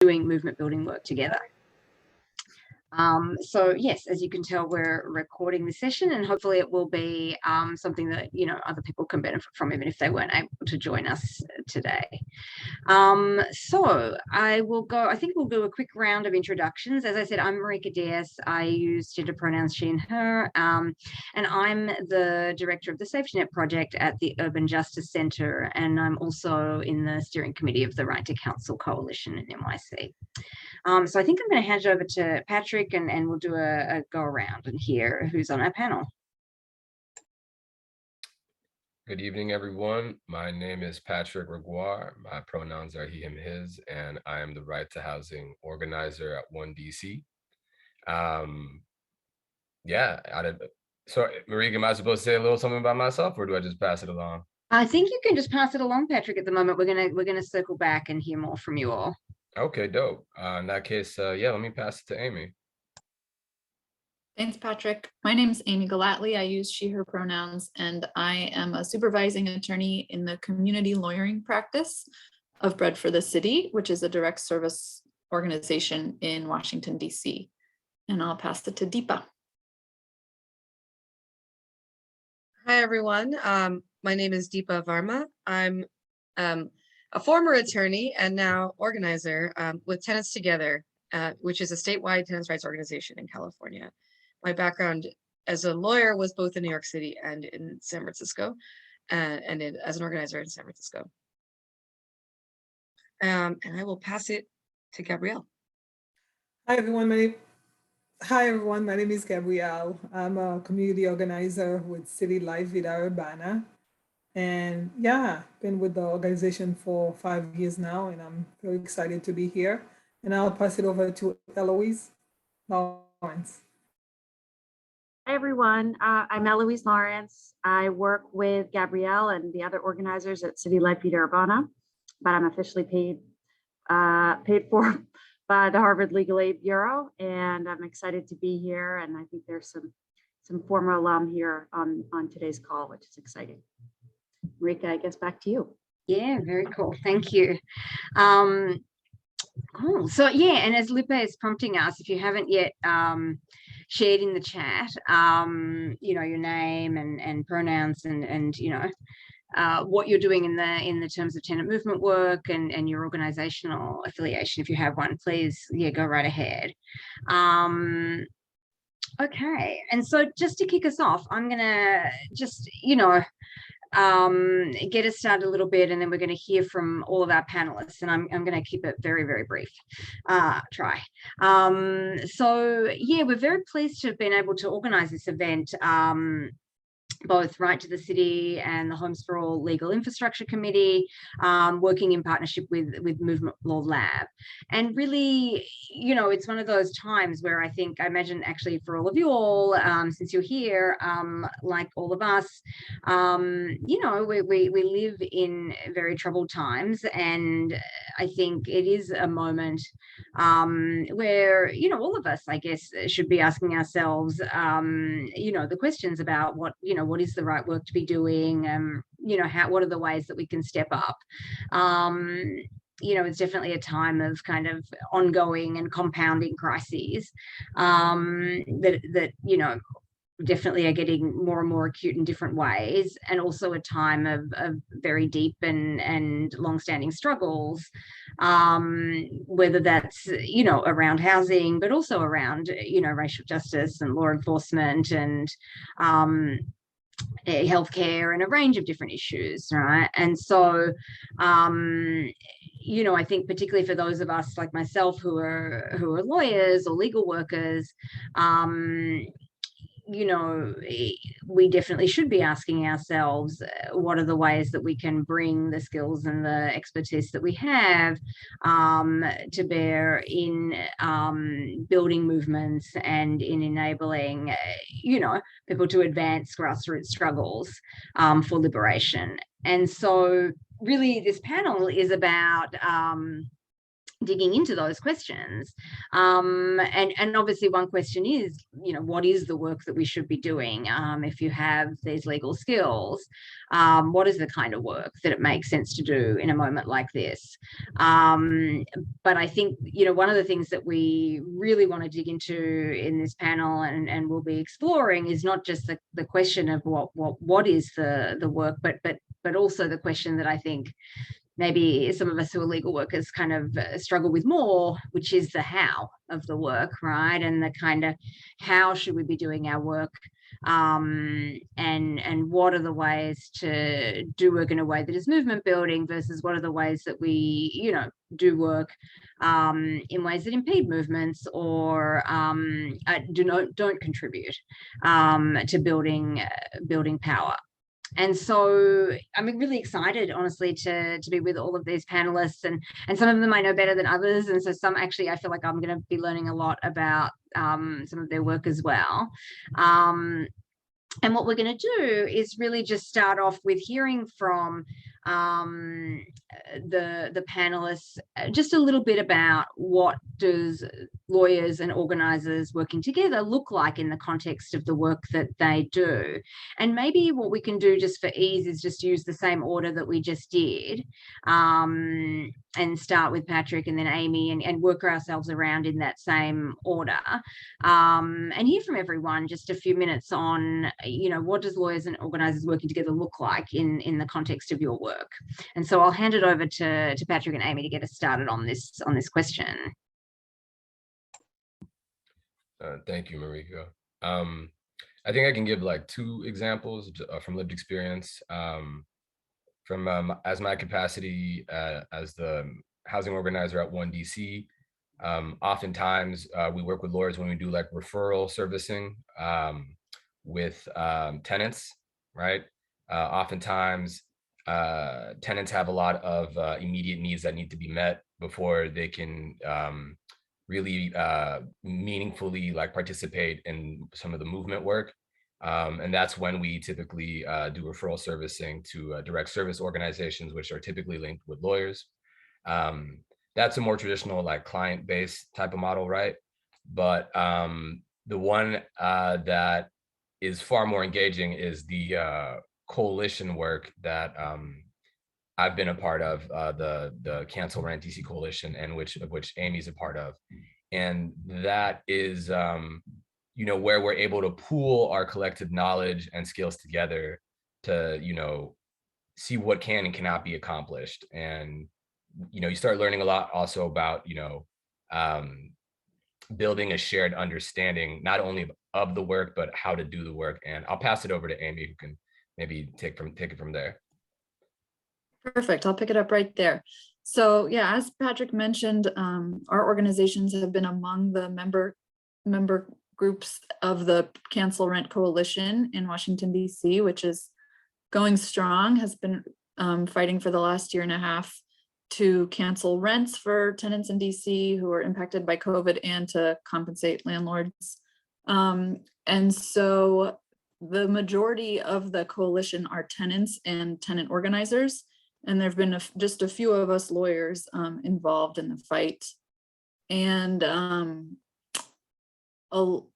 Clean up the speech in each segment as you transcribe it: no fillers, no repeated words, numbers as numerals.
doing movement building work together. So yes, as you can tell, we're recording this session, and hopefully it will be something that other people can benefit from, even if they weren't able to join us today. So I think we'll do a quick round of introductions. As I said, I'm Marika Diaz. I use gender pronouns she and her, and I'm the director of the Safety Net project at the Urban Justice Centre, and I'm also in the steering committee of the Right to Counsel Coalition in NYC. So I think I'm going to hand it over to Patrick, and we'll do a go around and hear who's on our panel. Good evening, everyone. My name is Patrick Gregoire. My pronouns are he, him, his, and I am the Right to Housing organizer at 1DC. So Marika, am I supposed to say a little something about myself, or do I just pass it along? I think you can just pass it along, Patrick. At the moment, we're gonna circle back and hear more from you all. Okay, dope. In that case, let me pass it to Amy. Thanks, Patrick. My name is Amy Galatly. I use she, her pronouns, and I am a supervising attorney in the community lawyering practice of Bread for the City, which is a direct service organization in Washington, D.C. And I'll pass it to Deepa. Hi, everyone. My name is Deepa Varma. I'm a former attorney and now organizer with Tenants Together, which is a statewide tenants' rights organization in California. My background as a lawyer was both in New York City and in San Francisco, as an organizer in San Francisco. And I will pass it to Gabrielle. Hi, everyone. My name is Gabrielle. I'm a community organizer with City Life Vida Urbana. And been with the organization for 5 years now, and I'm very excited to be here. And I'll pass it over to Eloise Lawrence. Hi, everyone. I'm Eloise Lawrence. I work with Gabrielle and the other organizers at City Life Vida Urbana, but I'm officially paid for by the Harvard Legal Aid Bureau, and I'm excited to be here. And I think there's some former alum here on today's call, which is exciting. Marika, I guess back to you. Yeah, very cool. Thank you. Cool. So and as Lipe is prompting us, if you haven't yet shared in the chat, your name and pronouns and what you're doing in the terms of tenant movement work and your organizational affiliation, if you have one, please, go right ahead. Okay, and so just to kick us off, I'm gonna just get us started a little bit, and then we're going to hear from all of our panelists, and I'm going to keep it very, very brief. So we're very pleased to have been able to organize this event, both Right to the City and the Homes for All Legal Infrastructure Committee, working in partnership with Movement Law Lab. And really, it's one of those times where I imagine actually for all of you all, since you're here, like all of us, we live in very troubled times. And I think it is a moment where, all of us, I guess, should be asking ourselves, the questions about what is the right work to be doing, what are the ways that we can step up. It's definitely a time of kind of ongoing and compounding crises that definitely are getting more and more acute in different ways, and also a time of very deep and long-standing struggles, whether that's around housing, but also around racial justice and law enforcement and healthcare and a range of different issues, right? And so I think particularly for those of us like myself who are lawyers or legal workers, we definitely should be asking ourselves, what are the ways that we can bring the skills and the expertise that we have to bear in building movements and in enabling, people to advance grassroots struggles for liberation. And so really this panel is about digging into those questions. And obviously one question is, what is the work that we should be doing? If you have these legal skills, what is the kind of work that it makes sense to do in a moment like this? But I think, one of the things that we really want to dig into in this panel and we'll be exploring is not just the question of what is the work, but also the question that I think maybe some of us who are legal workers kind of struggle with more, which is the how of the work, right? And the kind of how should we be doing our work, and what are the ways to do work in a way that is movement building versus what are the ways that we, do work in ways that impede movements or don't contribute to building power. And so I'm really excited, honestly, to be with all of these panelists, and some of them I know better than others. And so some actually I feel like I'm going to be learning a lot about some of their work as well. And what we're going to do is really just start off with hearing from the panelists just a little bit about what does lawyers and organisers working together look like in the context of the work that they do. And maybe what we can do just for ease is just use the same order that we just did, and start with Patrick and then Amy and work ourselves around in that same order, and hear from everyone just a few minutes on, what does lawyers and organisers working together look like in the context of your work. And so I'll hand it over to Patrick and Amy to get us started on this question. Thank you, Marika. I think I can give like 2 examples from lived experience. From as my capacity as the housing organizer at 1DC, oftentimes we work with lawyers when we do like referral servicing with tenants, right? Oftentimes tenants have a lot of immediate needs that need to be met before they can really meaningfully like participate in some of the movement work. And that's when we typically do referral servicing to direct service organizations, which are typically linked with lawyers. That's a more traditional like client-based type of model, right? But the one that is far more engaging is the coalition work that I've been a part of, the Cancel Rent DC coalition, and which Amy's a part of. And that is where we're able to pool our collective knowledge and skills together to, see what can and cannot be accomplished. And, you start learning a lot also about, building a shared understanding, not only of the work, but how to do the work. And I'll pass it over to Amy, who can maybe take it from there. Perfect. I'll pick it up right there. So yeah, as Patrick mentioned, our organizations have been among the member groups of the Cancel Rent Coalition in Washington, DC, which is going strong, has been fighting for the last year and a half to cancel rents for tenants in DC who are impacted by COVID and to compensate landlords. And so the majority of the coalition are tenants and tenant organizers. And there've been just a few of us lawyers involved in the fight. And a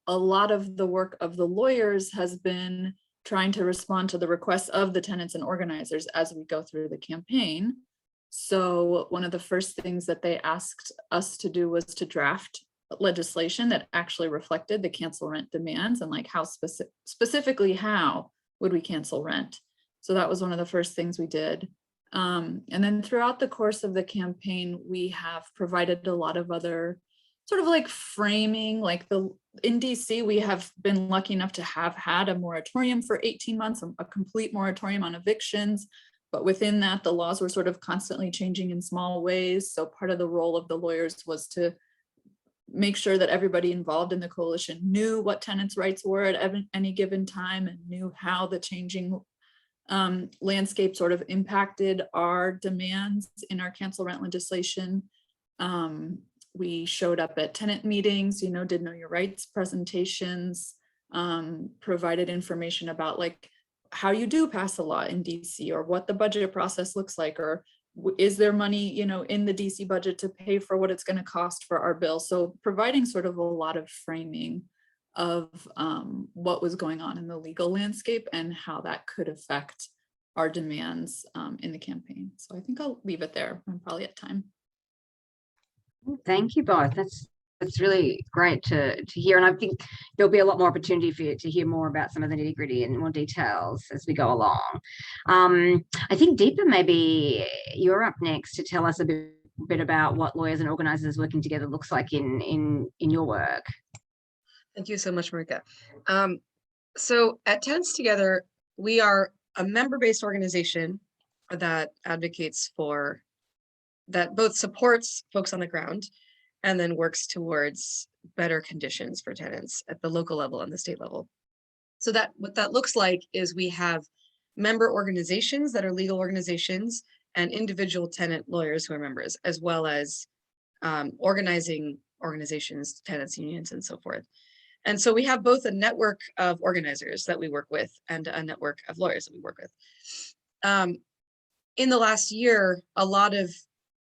lot of the work of the lawyers has been trying to respond to the requests of the tenants and organizers as we go through the campaign. So one of the first things that they asked us to do was to draft legislation that actually reflected the cancel rent demands and like how specifically how would we cancel rent. So that was one of the first things we did. And then throughout the course of the campaign, we have provided a lot of other sort of like framing, like in DC, we have been lucky enough to have had a moratorium for 18 months, a complete moratorium on evictions. But within that, the laws were sort of constantly changing in small ways. So part of the role of the lawyers was to make sure that everybody involved in the coalition knew what tenants' rights were at any given time and knew how the changing landscape sort of impacted our demands in our cancel rent legislation. We showed up at tenant meetings, did know your rights presentations, provided information about like how you do pass a law in DC or what the budget process looks like, or is there money, you know, in the DC budget to pay for what it's going to cost for our bill? So providing sort of a lot of framing of what was going on in the legal landscape and how that could affect our demands in the campaign. So I think I'll leave it there. I'm probably at time. Thank you both. That's really great to hear. And I think there'll be a lot more opportunity for you to hear more about some of the nitty gritty and more details as we go along. I think Deepa, maybe you're up next to tell us a bit about what lawyers and organizers working together looks like in your work. Thank you so much, Marika. So at Tenants Together, we are a member-based organization that advocates for, that both supports folks on the ground and then works towards better conditions for tenants at the local level and the state level. So that what that looks like is we have member organizations that are legal organizations and individual tenant lawyers who are members, as well as organizing organizations, tenants unions, and so forth. And so we have both a network of organizers that we work with and a network of lawyers that we work with. In the last year, a lot of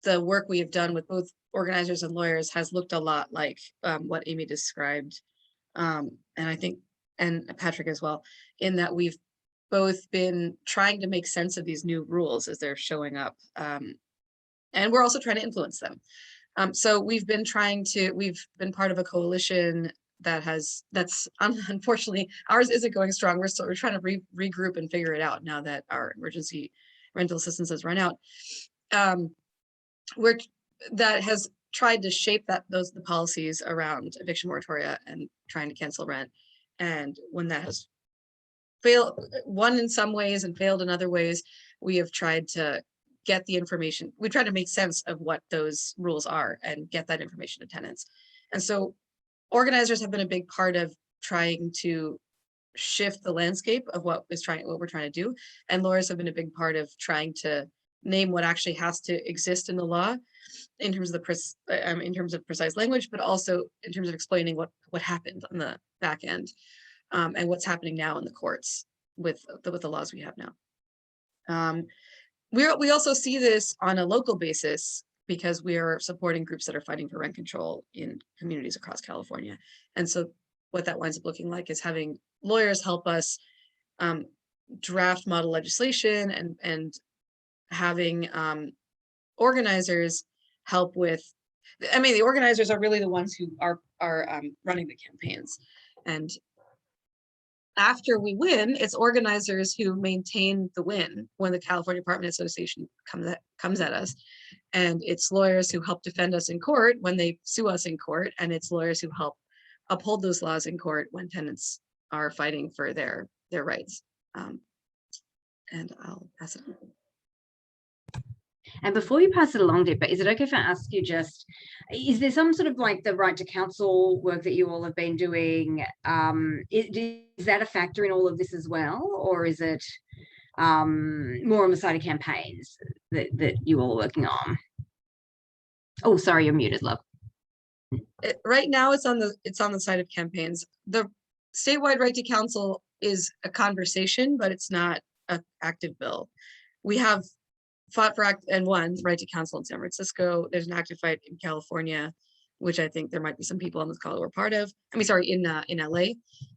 the work we have done with both organizers and lawyers has looked a lot like what Amy described, and I think, and Patrick as well, in that we've both been trying to make sense of these new rules as they're showing up, and we're also trying to influence them. So we've been part of a coalition that's unfortunately, ours isn't going strong. We're trying to regroup and figure it out now that our emergency rental assistance has run out. That has tried to shape the policies around eviction moratoria and trying to cancel rent. And when that has failed, won in some ways and failed in other ways, we have tried to get the information. We try to make sense of what those rules are and get that information to tenants. And so organizers have been a big part of trying to shift the landscape of what we're trying to do. And lawyers have been a big part of trying to name what actually has to exist in the law in terms of precise language, but also in terms of explaining what happened on the back end, and what's happening now in the courts with the laws we have now. We also see this on a local basis because we are supporting groups that are fighting for rent control in communities across California. And so what that winds up looking like is having lawyers help us draft model legislation and having organizers help with, the organizers are really the ones who are running the campaigns. And after we win, it's organizers who maintain the win when the California Apartment Association comes at us. And it's lawyers who help defend us in court when they sue us in court. And it's lawyers who help uphold those laws in court when tenants are fighting for their rights. And I'll pass it on. And before you pass it along, Deepa, is it okay if I ask you is there some sort of like the right to counsel work that you all have been doing? Is that a factor in all of this as well? Or is it more on the side of campaigns that you all are working on? Oh, sorry, you're muted, love. Right now it's on the side of campaigns. The statewide right to counsel is a conversation, but it's not an active bill. We have fought for and won right to counsel in San Francisco. There's an active fight in California, which I think there might be some people on this call who are part of. In LA.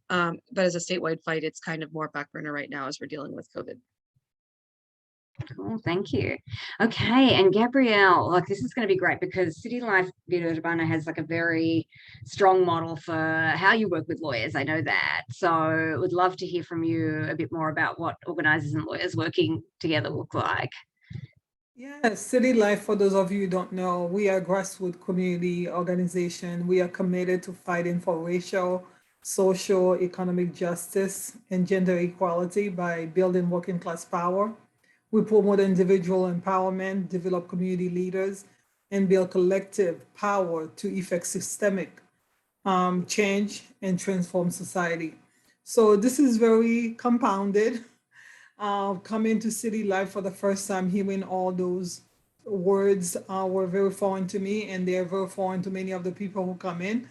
But as a statewide fight, it's kind of more back burner right now as we're dealing with COVID. Cool, thank you. Okay, and Gabrielle, like this is going to be great because City Life Vida Urbana has like a very strong model for how you work with lawyers. I know that. So would love to hear from you a bit more about what organizers and lawyers working together look like. Yeah, City Life, for those of you who don't know, we are a grassroots community organization. We are committed to fighting for racial, social, economic justice, and gender equality by building working class power. We promote individual empowerment, develop community leaders, and build collective power to effect systemic change and transform society. So this is very compounded. Coming to City Life for the first time, hearing all those words were very foreign to me, and they're very foreign to many of the people who come in.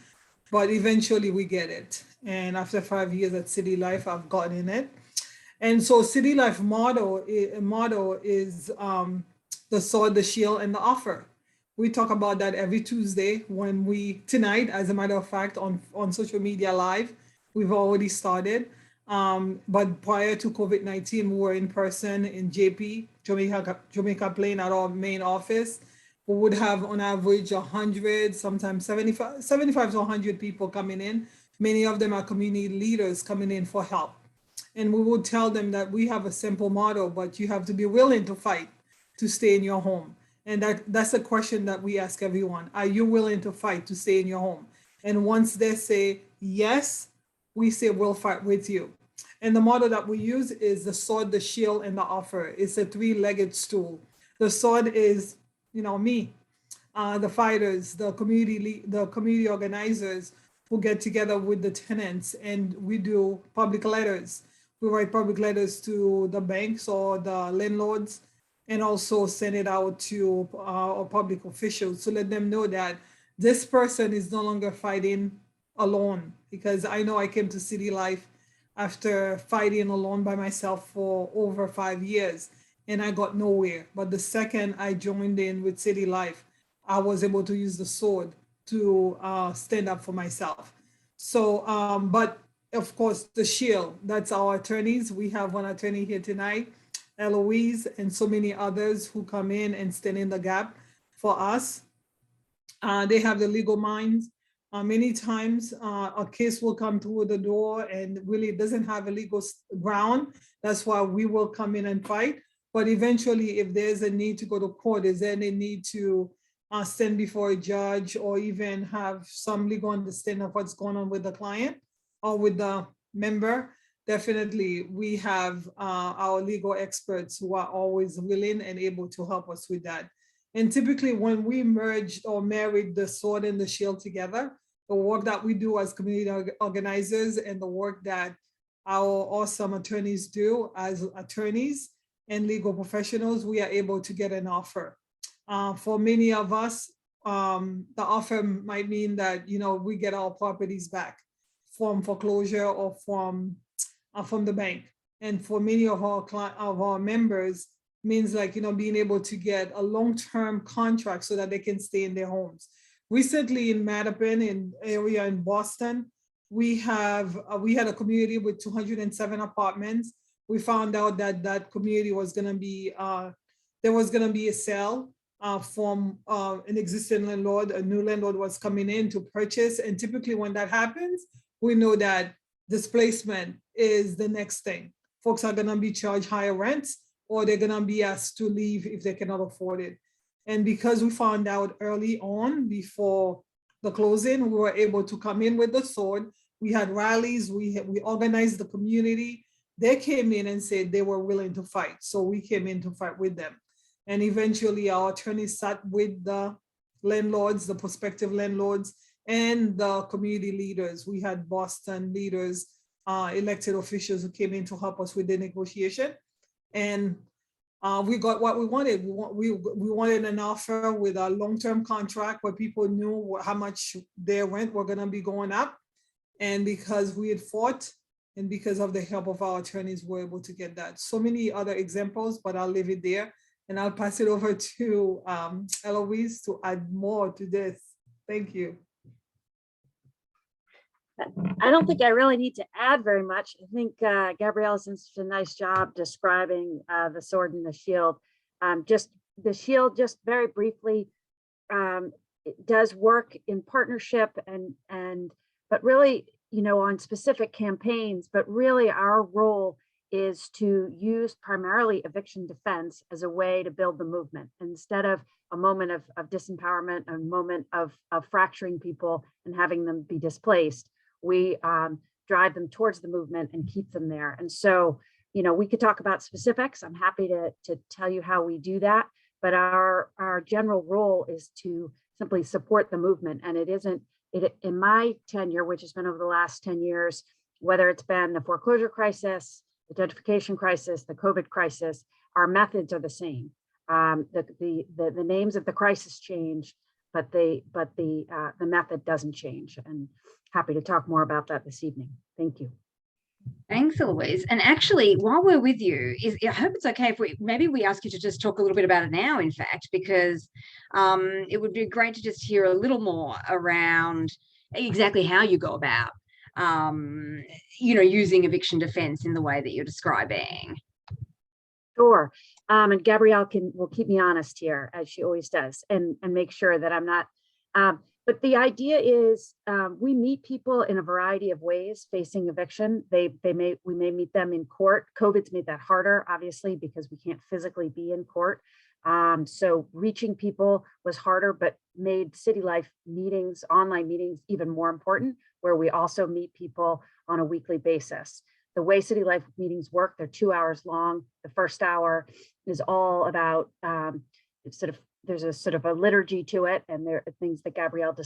But eventually we get it. And after 5 years at City Life, I've gotten it. And so City Life motto is the sword, the shield, and the offer. We talk about that every Tuesday tonight, as a matter of fact, on social media live, we've already started. But prior to COVID-19, we were in person in Jamaica Plain at our main office. We would have on average 100, sometimes 75 to 100 people coming in. Many of them are community leaders coming in for help. And we would tell them that we have a simple motto, but you have to be willing to fight to stay in your home. And that's a question that we ask everyone. Are you willing to fight to stay in your home? And once they say yes, we say we'll fight with you. And the model that we use is the sword, the shield, and the offer. It's a three-legged stool. The sword is, me, the fighters, the community organizers who get together with the tenants, and we do public letters. We write public letters to the banks or the landlords, and also send it out to our public officials to let them know that this person is no longer fighting alone. Because I know I came to City Life after fighting alone by myself for over 5 years, and I got nowhere. But the second I joined in with City Life, I was able to use the sword to stand up for myself. So, but of course, the shield, that's our attorneys. We have one attorney here tonight, Eloise, and so many others who come in and stand in the gap for us. They have the legal minds. Many times a case will come through the door and really doesn't have a legal ground. That's why we will come in and fight. But eventually, if there's a need to go to court, is there any need to stand before a judge or even have some legal understanding of what's going on with the client or with the member, definitely we have our legal experts who are always willing and able to help us with that. And typically when we merged or married the sword and the shield together, the work that we do as community organizers and the work that our awesome attorneys do as attorneys and legal professionals, we are able to get an offer. For many of us, the offer might mean that, we get our properties back from foreclosure or from the bank. And for many of our members, means like, being able to get a long-term contract so that they can stay in their homes. Recently in Mattapan, in area in Boston, we had a community with 207 apartments. We found out that that community was going to be, there was going to be a sale from an existing landlord. A new landlord was coming in to purchase. And typically when that happens, we know that displacement is the next thing. Folks are going to be charged higher rents, or they're going to be asked to leave if they cannot afford it. And because we found out early on before the closing, we were able to come in with the sword. We had rallies, we organized the community. They came in and said they were willing to fight. So we came in to fight with them. And eventually our attorneys sat with the landlords, the prospective landlords, and the community leaders. We had Boston leaders, elected officials who came in to help us with the negotiation. And we got what we wanted. We wanted an offer with a long-term contract where people knew how much their rent were going to be going up. And because we had fought and because of the help of our attorneys, we were able to get that. So many other examples, but I'll leave it there. And I'll pass it over to Eloise to add more to this. Thank you. I don't think I really need to add very much. I think Gabrielle's done such a nice job describing the sword and the shield. Just the shield, just very briefly, it does work in partnership but really, on specific campaigns, but really our role is to use primarily eviction defense as a way to build the movement instead of a moment of disempowerment, a moment of fracturing people and having them be displaced. We drive them towards the movement and keep them there. And so, we could talk about specifics. I'm happy to tell you how we do that, but our general role is to simply support the movement. And it isn't, in my tenure, which has been over the last 10 years, whether it's been the foreclosure crisis, the gentrification crisis, the COVID crisis, our methods are the same. The names of the crisis change, but the method doesn't change. And happy to talk more about that this evening. Thank you. Thanks, Eloise. And actually, while we're with you, I hope it's okay if we ask you to just talk a little bit about it now, in fact, because it would be great to just hear a little more around exactly how you go about, using eviction defense in the way that you're describing. Sure. And Gabrielle will keep me honest here, as she always does, and make sure that I'm not. But the idea is we meet people in a variety of ways facing eviction. We may meet them in court. COVID's made that harder, obviously, because we can't physically be in court. So reaching people was harder, but made City Life meetings, online meetings, even more important, where we also meet people on a weekly basis. The way City Life meetings work, they're 2 hours long. The first hour is all about there's a sort of a liturgy to it, and there are things that Gabrielle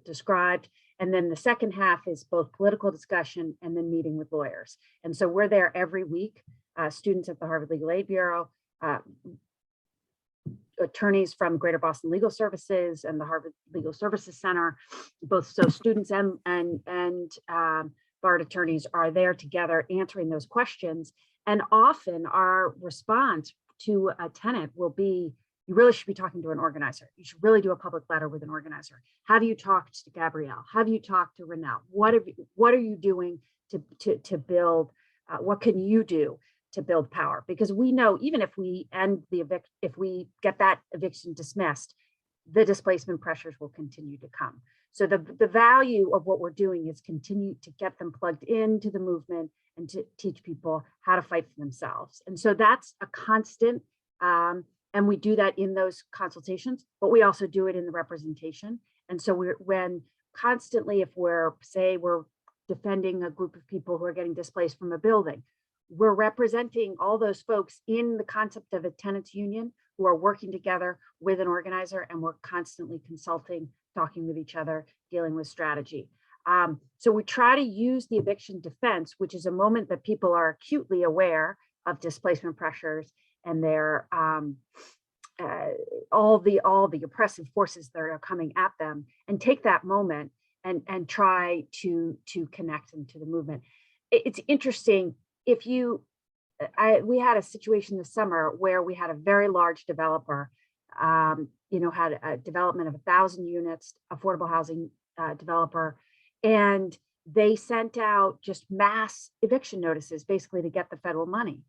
described. And then the second half is both political discussion and then meeting with lawyers. And so we're there every week, students at the Harvard Legal Aid Bureau, attorneys from Greater Boston Legal Services and the Harvard Legal Services Center, both so students and barred attorneys are there together answering those questions. And often our response to a tenant will be, you really should be talking to an organizer. You should really do a public letter with an organizer. Have you talked to Gabrielle? Have you talked to Renelle? What are you doing to build? What can you do to build power? Because we know even if we if we get that eviction dismissed, the displacement pressures will continue to come. So the value of what we're doing is continue to get them plugged into the movement and to teach people how to fight for themselves. And so that's a constant. And we do that in those consultations, but we also do it in the representation. And so when constantly, if we're defending a group of people who are getting displaced from a building, we're representing all those folks in the concept of a tenants union who are working together with an organizer, and we're constantly consulting, talking with each other, dealing with strategy. So we try to use the eviction defense, which is a moment that people are acutely aware of displacement pressures and their all the oppressive forces that are coming at them, and take that moment and try to connect them to the movement. It's interesting. We had a situation this summer where we had a very large developer, had a development of 1,000 units, affordable housing developer, and they sent out just mass eviction notices, basically to get the federal money.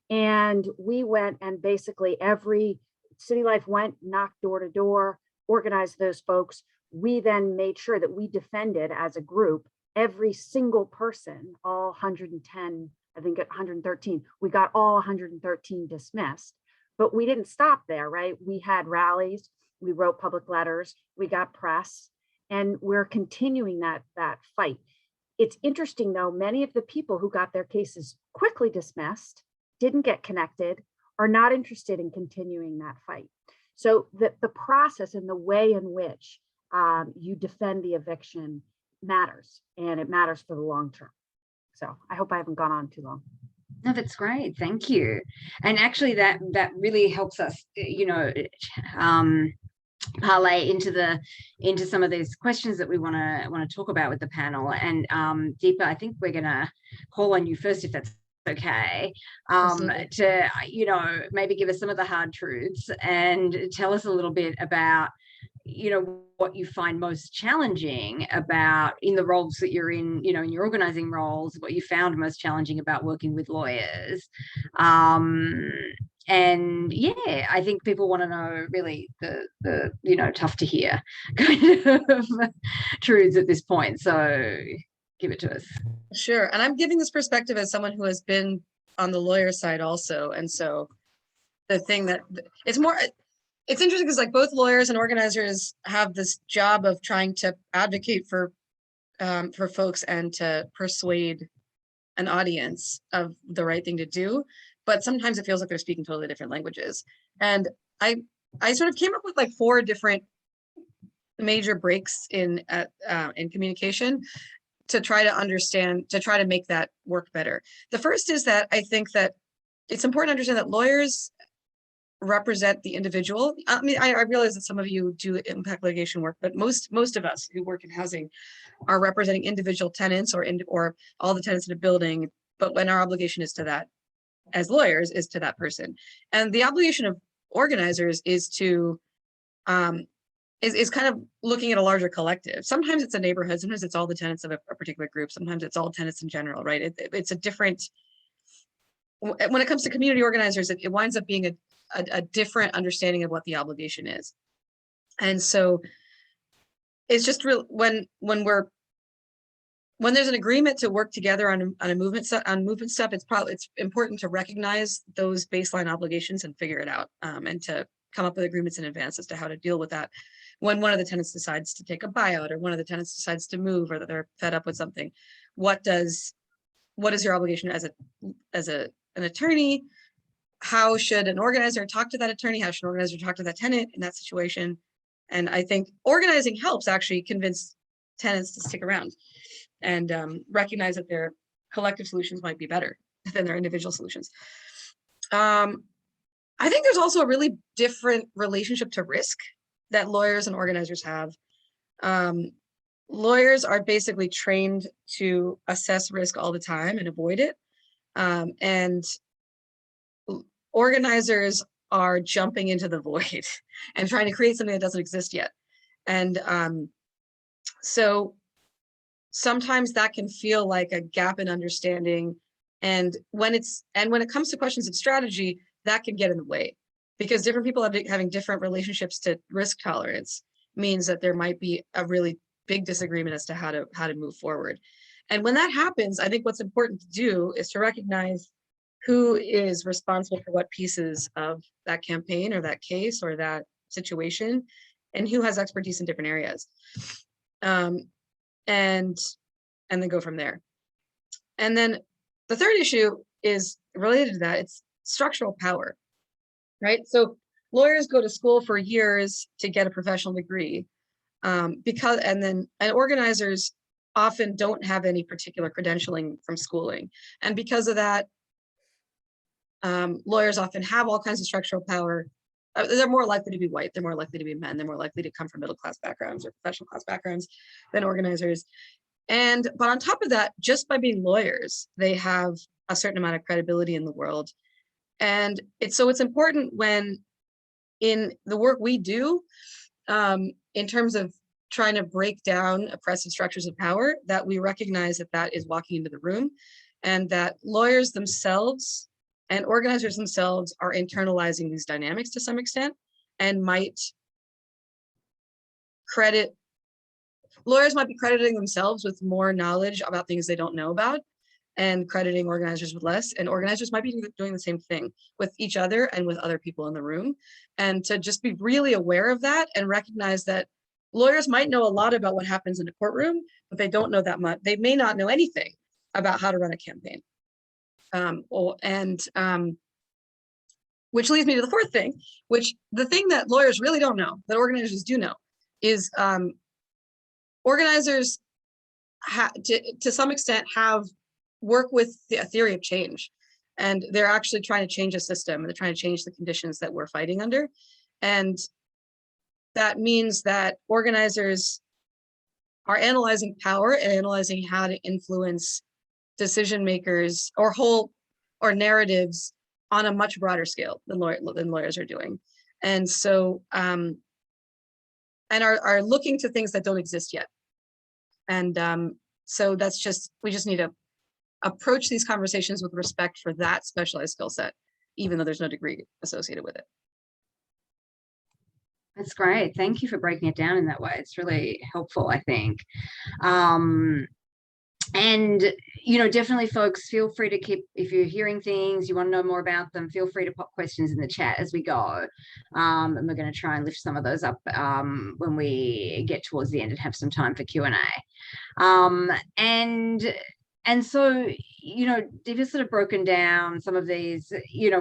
And we went and basically every City Life went, knocked door to door, organized those folks. We then made sure that we defended as a group every single person, all 110, I think 113. We got all 113 dismissed, but we didn't stop there, right? We had rallies, we wrote public letters, we got press, and we're continuing that fight. It's interesting though, many of the people who got their cases quickly dismissed, didn't get connected, are not interested in continuing that fight. So the process and the way in which you defend the eviction matters, and it matters for the long term. So I hope I haven't gone on too long. No, that's great. Thank you. And actually that really helps us, parlay into some of these questions that we want to talk about with the panel. And Deepa, I think we're going to call on you first, if that's okay, to maybe give us some of the hard truths and tell us a little bit about what you find most challenging about in the roles that you're in, in your organizing roles, what you found most challenging about working with lawyers. And yeah, I think people want to know really the tough to hear kind of truths at this point. So give it to us. Sure. And I'm giving this perspective as someone who has been on the lawyer side also. And so the thing that it's interesting because like both lawyers and organizers have this job of trying to advocate for folks and to persuade an audience of the right thing to do. But sometimes it feels like they're speaking totally different languages. And I sort of came up with like 4 different major breaks in communication to try to understand, to try to make that work better. The first is that I think that it's important to understand that lawyers represent the individual. I mean, I realize that some of you do impact litigation work, but most of us who work in housing are representing individual tenants or all the tenants in a building. But when our obligation is to that, as lawyers, is to that person, and the obligation of organizers is to is kind of looking at a larger collective. Sometimes it's a neighborhood, sometimes it's all the tenants of a particular group, sometimes it's all tenants in general, right? It's a different, when it comes to community organizers, it winds up being a different understanding of what the obligation is. And so it's just real when there's an agreement to work together on movement stuff, it's important to recognize those baseline obligations and figure it out, and to come up with agreements in advance as to how to deal with that. When one of the tenants decides to take a buyout, or one of the tenants decides to move, or that they're fed up with something, what is your obligation as an attorney? How should an organizer talk to that attorney? How should an organizer talk to that tenant in that situation? And I think organizing helps actually convince tenants to stick around and recognize that their collective solutions might be better than their individual solutions. I think there's also a really different relationship to risk that lawyers and organizers have. Lawyers are basically trained to assess risk all the time and avoid it. And organizers are jumping into the void and trying to create something that doesn't exist yet. And so sometimes that can feel like a gap in understanding. And when it comes to questions of strategy, that can get in the way, because different people having different relationships to risk tolerance means that there might be a really big disagreement as to how to move forward. And when that happens, I think what's important to do is to recognize who is responsible for what pieces of that campaign or that case or that situation, and who has expertise in different areas. And then go from there. And then the third issue is related to that. It's structural power, right? So lawyers go to school for years to get a professional degree, and organizers often don't have any particular credentialing from schooling. And because of that, lawyers often have all kinds of structural power. They're more likely to be white, they're more likely to be men, they're more likely to come from middle-class backgrounds or professional class backgrounds than organizers. But on top of that, just by being lawyers, they have a certain amount of credibility in the world. And it's important when in the work we do, in terms of trying to break down oppressive structures of power, that we recognize that that is walking into the room, and that lawyers themselves and organizers themselves are internalizing these dynamics to some extent, and lawyers might be crediting themselves with more knowledge about things they don't know about, and crediting organizers with less, and organizers might be doing the same thing with each other and with other people in the room. And to just be really aware of that and recognize that lawyers might know a lot about what happens in a courtroom, but they don't know that much. They may not know anything about how to run a campaign. Which leads me to the fourth thing, which the thing that lawyers really don't know, that organizers do know, is organizers to some extent have work with a theory of change, and they're actually trying to change a system, and they're trying to change the conditions that we're fighting under. And that means that organizers are analyzing power and analyzing how to influence decision makers or narratives on a much broader scale than lawyers are doing. And so and are looking to things that don't exist yet. And so we just need to approach these conversations with respect for that specialized skill set, even though there's no degree associated with it. That's great. Thank you for breaking it down in that way. It's really helpful, I think. And, definitely folks, feel free to if you're hearing things, you want to know more about them, feel free to pop questions in the chat as we go. And we're going to try and lift some of those up when we get towards the end and have some time for Q&A. And so, Diva's sort of broken down some of these,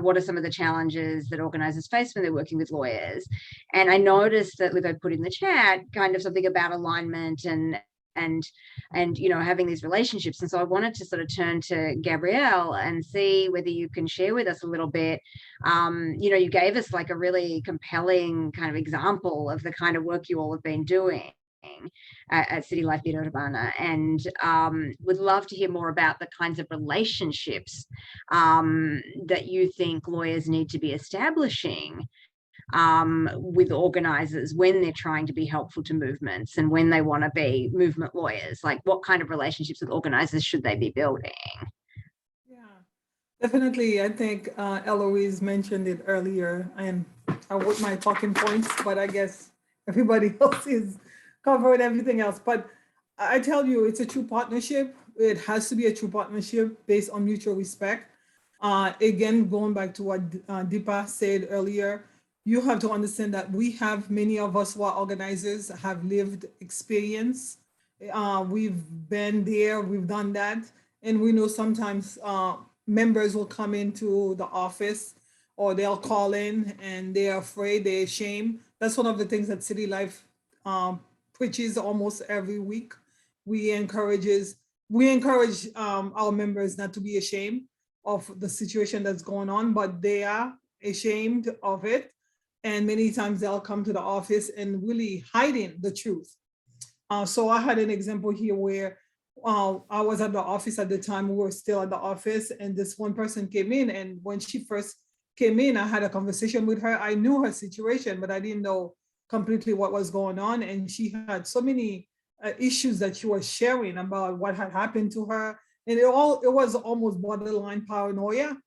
what are some of the challenges that organizers face when they're working with lawyers. And I noticed that Liv put in the chat kind of something about alignment and and having these relationships. And so I wanted to sort of turn to Gabrielle and see whether you can share with us a little bit. You gave us like a really compelling kind of example of the kind of work you all have been doing at City Life Vida Urbana, and would love to hear more about the kinds of relationships that you think lawyers need to be establishing with organizers when they're trying to be helpful to movements and when they want to be movement lawyers. Like, what kind of relationships with organizers should they be building? Yeah, definitely. I think Eloise mentioned it earlier, and I wrote my talking points, but I guess everybody else is covered everything else. But I tell you, it's a true partnership. It has to be a true partnership based on mutual respect. Again, going back to what Deepa said earlier, you have to understand that many of us who are organizers have lived experience. We've been there, we've done that. And we know sometimes members will come into the office or they'll call in and they're afraid, they're ashamed. That's one of the things that City Life preaches almost every week. We encourage our members not to be ashamed of the situation that's going on, but they are ashamed of it. And many times they'll come to the office and really hiding the truth. So I had an example here where I was at the office at the time, we were still at the office, and this one person came in, and when she first came in, I had a conversation with her. I knew her situation, but I didn't know completely what was going on. And she had so many issues that she was sharing about what had happened to her. And it was almost borderline paranoia,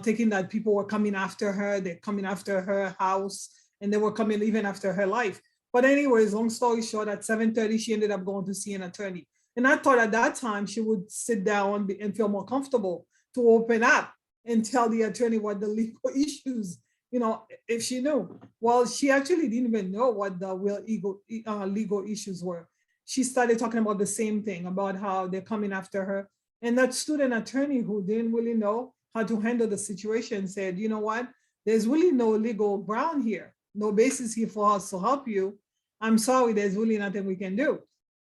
thinking that people were coming after her, they're coming after her house, and they were coming even after her life. But anyways, long story short, at 7:30, she ended up going to see an attorney. And I thought at that time she would sit down and feel more comfortable to open up and tell the attorney what the legal issues, if she knew. Well, she actually didn't even know what the real legal issues were. She started talking about the same thing, about how they're coming after her. And that student attorney who didn't really know how to handle the situation said, you know what, there's really no legal ground here, no basis here for us to help you. I'm sorry, there's really nothing we can do.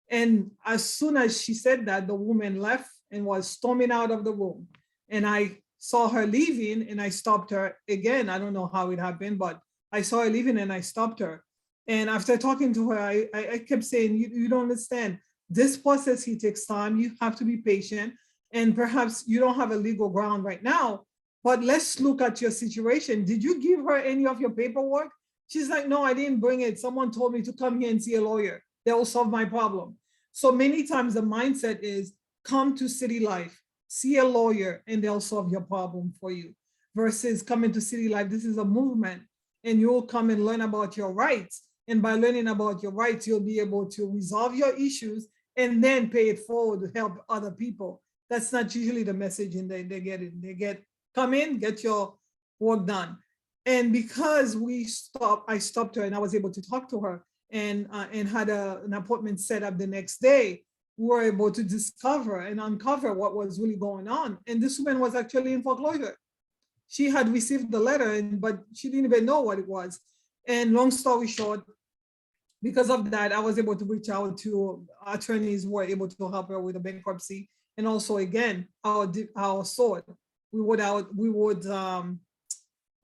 And as soon as she said that, the woman left and was storming out of the room. And I saw her leaving and I stopped her again. I don't know how it happened, but I saw her leaving and I stopped her. And after talking to her, I kept saying, you don't understand. This process here takes time. You have to be patient. And perhaps you don't have a legal ground right now, but let's look at your situation. Did you give her any of your paperwork? She's like, no, I didn't bring it. Someone told me to come here and see a lawyer. They will solve my problem. So many times the mindset is come to City Life, see a lawyer, and they'll solve your problem for you. Versus coming to City Life, this is a movement, and you'll come and learn about your rights. And by learning about your rights, you'll be able to resolve your issues and then pay it forward to help other people. That's not usually the message, and they get it. Come in, get your work done. And because I stopped her and I was able to talk to her and had an appointment set up the next day, we were able to discover and uncover what was really going on. And this woman was actually in foreclosure. She had received the letter, but she didn't even know what it was. And long story short, because of that, I was able to reach out to attorneys who were able to help her with the bankruptcy. And also, again, our sword. We would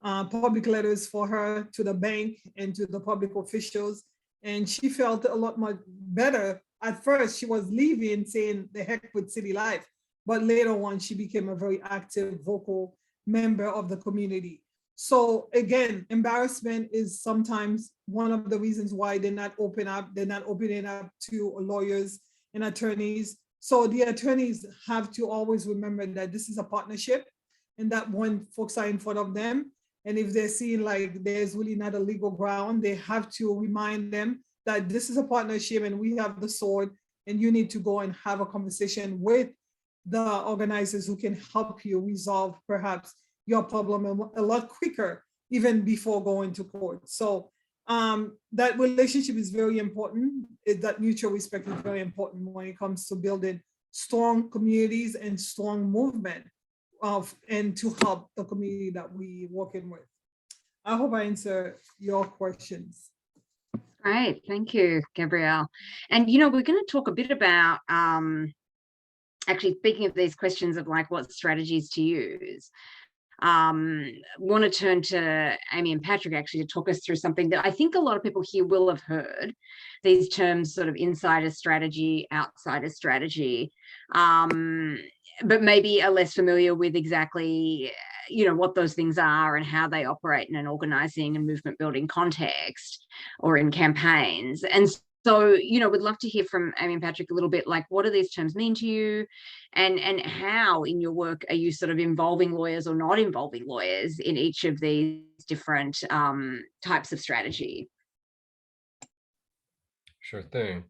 public letters for her to the bank and to the public officials. And she felt a lot much better. At first, she was leaving saying the heck with City Life. But later on, she became a very active, vocal member of the community. So again, embarrassment is sometimes one of the reasons why they're not opening up to lawyers and attorneys. So the attorneys have to always remember that this is a partnership, and that when folks are in front of them, and if they're seeing like there's really not a legal ground, they have to remind them that this is a partnership and we have the sword, and you need to go and have a conversation with the organizers who can help you resolve perhaps your problem a lot quicker, even before going to court. So that relationship is very important. That mutual respect is very important when it comes to building strong communities and strong movement and to help the community that we working with. I hope I answer your questions. Great, thank you, Gabrielle. And we're going to talk a bit about actually, speaking of these questions of like what strategies to use. Want to turn to Amy and Patrick actually to talk us through something that I think a lot of people here will have heard, these terms sort of insider strategy, outsider strategy, but maybe are less familiar with exactly what those things are and how they operate in an organizing and movement building context or in campaigns. And so, we'd love to hear from Amy and Patrick a little bit, like, what do these terms mean to you? And how in your work are you sort of involving lawyers or not involving lawyers in each of these different types of strategy? Sure thing.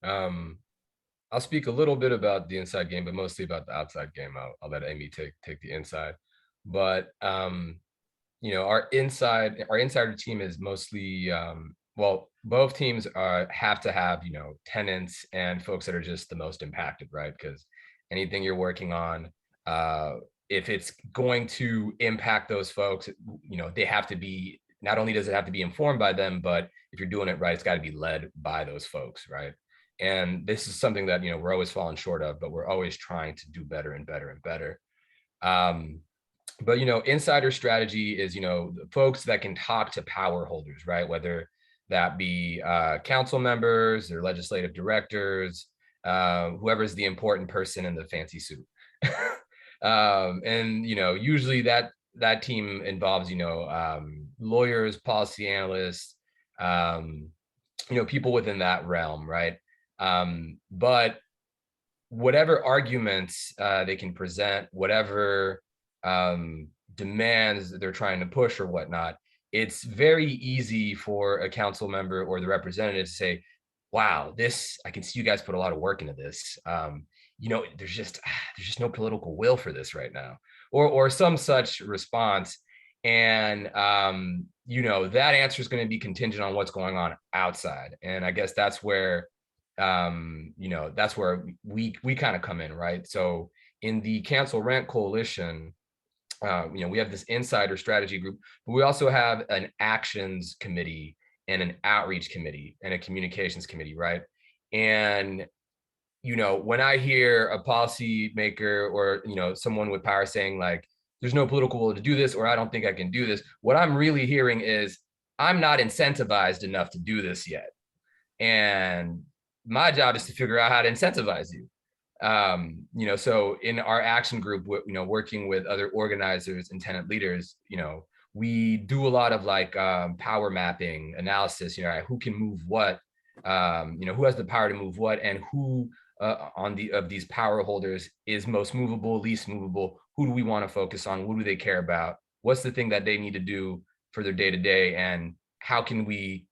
I'll speak a little bit about the inside game, but mostly about the outside game. I'll let Amy take the inside. But our insider team is mostly well, both teams have to have tenants and folks that are just the most impacted, right? Because anything you're working on, if it's going to impact those folks, they have to be, not only does it have to be informed by them, but if you're doing it right, it's got to be led by those folks, right? And this is something that we're always falling short of, but we're always trying to do better and better and better. But insider strategy is the folks that can talk to power holders, right? Whether that be council members or legislative directors, whoever's the important person in the fancy suit. And usually that team involves lawyers, policy analysts, people within that realm, right? But whatever arguments they can present, whatever demands they're trying to push or whatnot, it's very easy for a council member or the representative to say, wow, I can see you guys put a lot of work into this. There's just no political will for this right now, or some such response. And that answer is going to be contingent on what's going on outside. And I guess that's where that's where we kind of come in, right? So in the Cancel Rent Coalition, we have this insider strategy group, but we also have an actions committee and an outreach committee and a communications committee, right? And when I hear a policy maker or someone with power saying like, there's no political will to do this, or I don't think I can do this, what I'm really hearing is, I'm not incentivized enough to do this yet. And my job is to figure out how to incentivize you. So in our action group, working with other organizers and tenant leaders, we do a lot of like power mapping analysis, who can move what, who has the power to move what, and who of these power holders is most movable, least movable, who do we want to focus on, what do they care about, what's the thing that they need to do for their day-to-day, and how can we,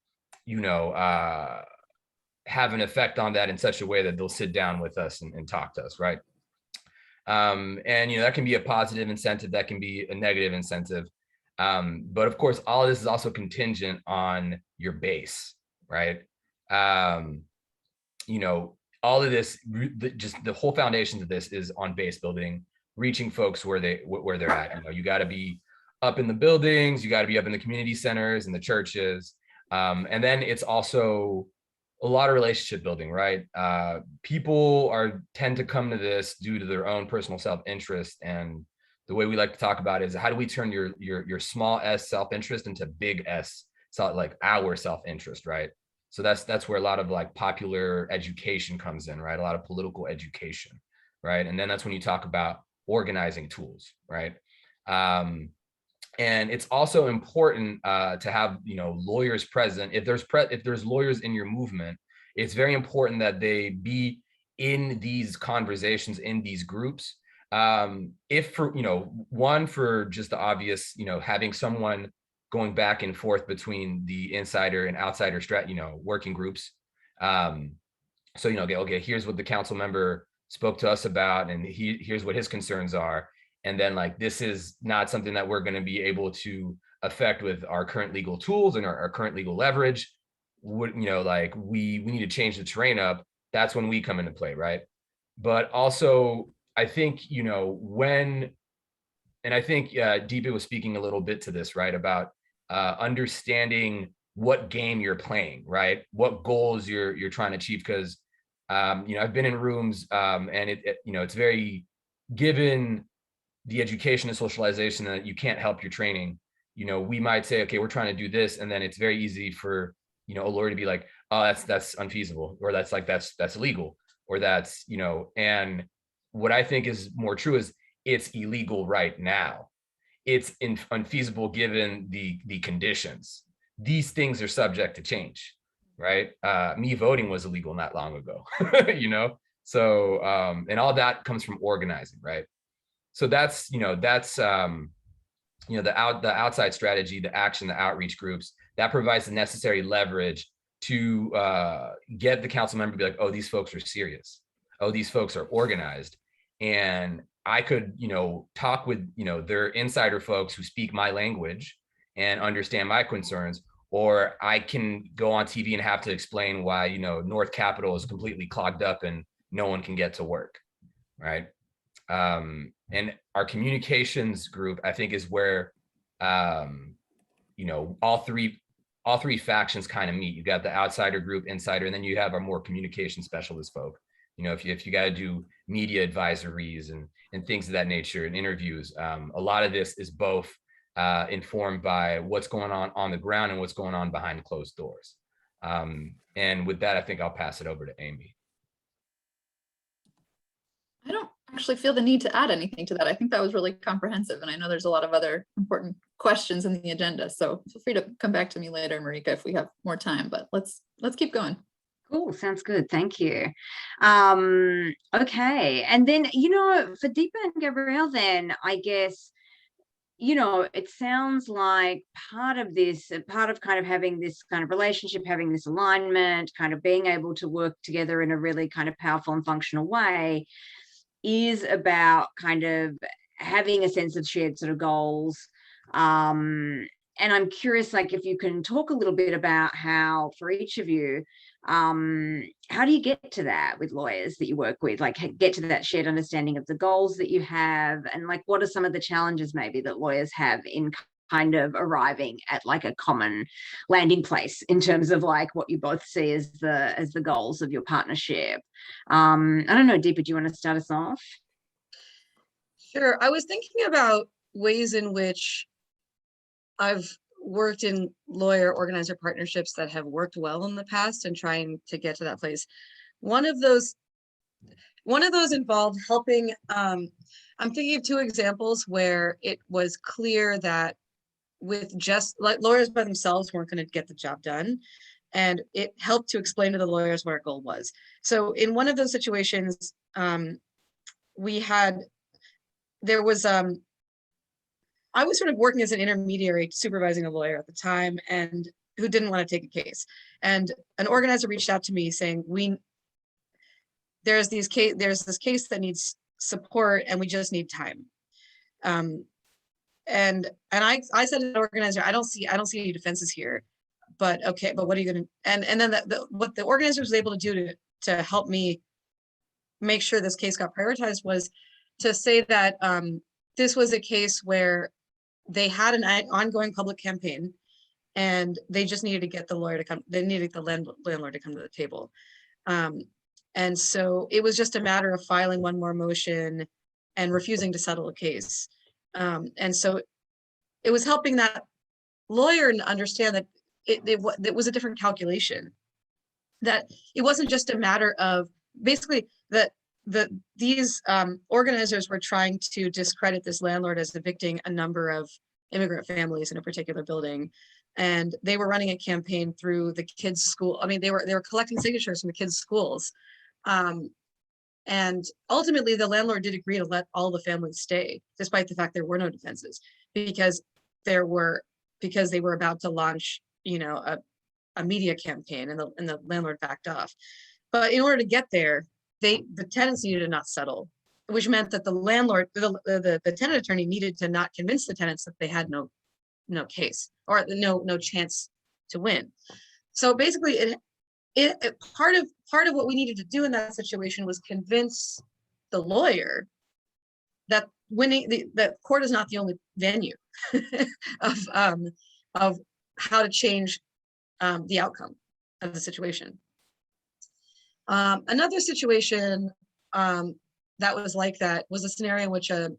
have an effect on that in such a way that they'll sit down with us and talk to us, right? And that can be a positive incentive, that can be a negative incentive. But of course, all of this is also contingent on your base, right? All of this, just the whole foundations of this is on base building, reaching folks where they're at. You got to be up in the buildings, you got to be up in the community centers and the churches. And then it's also a lot of relationship building, right? People tend to come to this due to their own personal self-interest, and the way we like to talk about it is, how do we turn your small s self-interest into big S, so like our self-interest, right? So that's where a lot of like popular education comes in, right? A lot of political education, right? And then that's when you talk about organizing tools, right? And it's also important to have lawyers present. If there's lawyers in your movement, it's very important that they be in these conversations, in these groups. If for for just the obvious, having someone going back and forth between the insider and outsider working groups. So okay, here's what the council member spoke to us about, and here's what his concerns are. And then like, this is not something that we're going to be able to affect with our current legal tools and our current legal leverage. We need to change the terrain up. That's when we come into play, right? But also, I think, and I think Deepa was speaking a little bit to this, right? About understanding what game you're playing, right? What goals you're trying to achieve. Because I've been in rooms and it's very, given the education and socialization that you can't help your training, we might say, okay, we're trying to do this, and then it's very easy for a lawyer to be like, oh, that's unfeasible, or that's illegal, or that's and what I think is more true is it's illegal right now. It's unfeasible given the conditions. These things are subject to change, right? Me voting was illegal not long ago, So and all that comes from organizing, right? So that's the outside strategy, the action, the outreach groups, that provides the necessary leverage to get the council member to be like, oh, these folks are serious. Oh, these folks are organized. And I could, talk with, their insider folks who speak my language and understand my concerns, or I can go on TV and have to explain why, North Capitol is completely clogged up and no one can get to work, right? And our communications group, I think, is where, all three factions kind of meet. You got the outsider group, insider, and then you have our more communication specialist folk. If you got to do media advisories and things of that nature and interviews, a lot of this is both informed by what's going on the ground and what's going on behind closed doors. And with that, I think I'll pass it over to Amy. I don't actually feel the need to add anything to that. I think that was really comprehensive, and I know there's a lot of other important questions in the agenda. So feel free to come back to me later, Marika, if we have more time, but let's keep going. Cool. Sounds good. Thank you. Okay. And then, for Deepa and Gabrielle, then I guess, it sounds like part of kind of having this kind of relationship, having this alignment, kind of being able to work together in a really kind of powerful and functional way is about kind of having a sense of shared sort of goals. And I'm curious, like, if you can talk a little bit about how, for each of you, how do you get to that with lawyers that you work with, like get to that shared understanding of the goals that you have, and like what are some of the challenges maybe that lawyers have in kind of arriving at like a common landing place in terms of like what you both see as the goals of your partnership? I don't know, Deepa, do you want to start us off? Sure. I was thinking about ways in which I've worked in lawyer organizer partnerships that have worked well in the past and trying to get to that place. One of those involved helping, I'm thinking of two examples where it was clear that with just like lawyers by themselves weren't going to get the job done. And it helped to explain to the lawyers what our goal was. So in one of those situations, I was sort of working as an intermediary, supervising a lawyer at the time, and who didn't want to take a case. And an organizer reached out to me saying, there's this case that needs support and we just need time. And I said to the organizer, I don't see any defenses here, but okay, but what are you going to, and then what the organizer was able to do to help me make sure this case got prioritized was to say that this was a case where they had an ongoing public campaign and they just needed to get the lawyer to come, they needed the landlord to come to the table. And so it was just a matter of filing one more motion and refusing to settle a case. And so it was helping that lawyer understand that it was a different calculation, that it wasn't just a matter of basically that these organizers were trying to discredit this landlord as evicting a number of immigrant families in a particular building. And they were running a campaign through the kids' school. I mean, they were collecting signatures from the kids' schools. And ultimately the landlord did agree to let all the families stay, despite the fact there were no defenses, because they were about to launch, a media campaign, and the landlord backed off. But in order to get there, the tenants needed to not settle, which meant that the landlord, the tenant attorney needed to not convince the tenants that they had no case or no chance to win. So basically, part of what we needed to do in that situation was convince the lawyer that that court is not the only venue of how to change the outcome of the situation. Another situation that was like that was a scenario in which an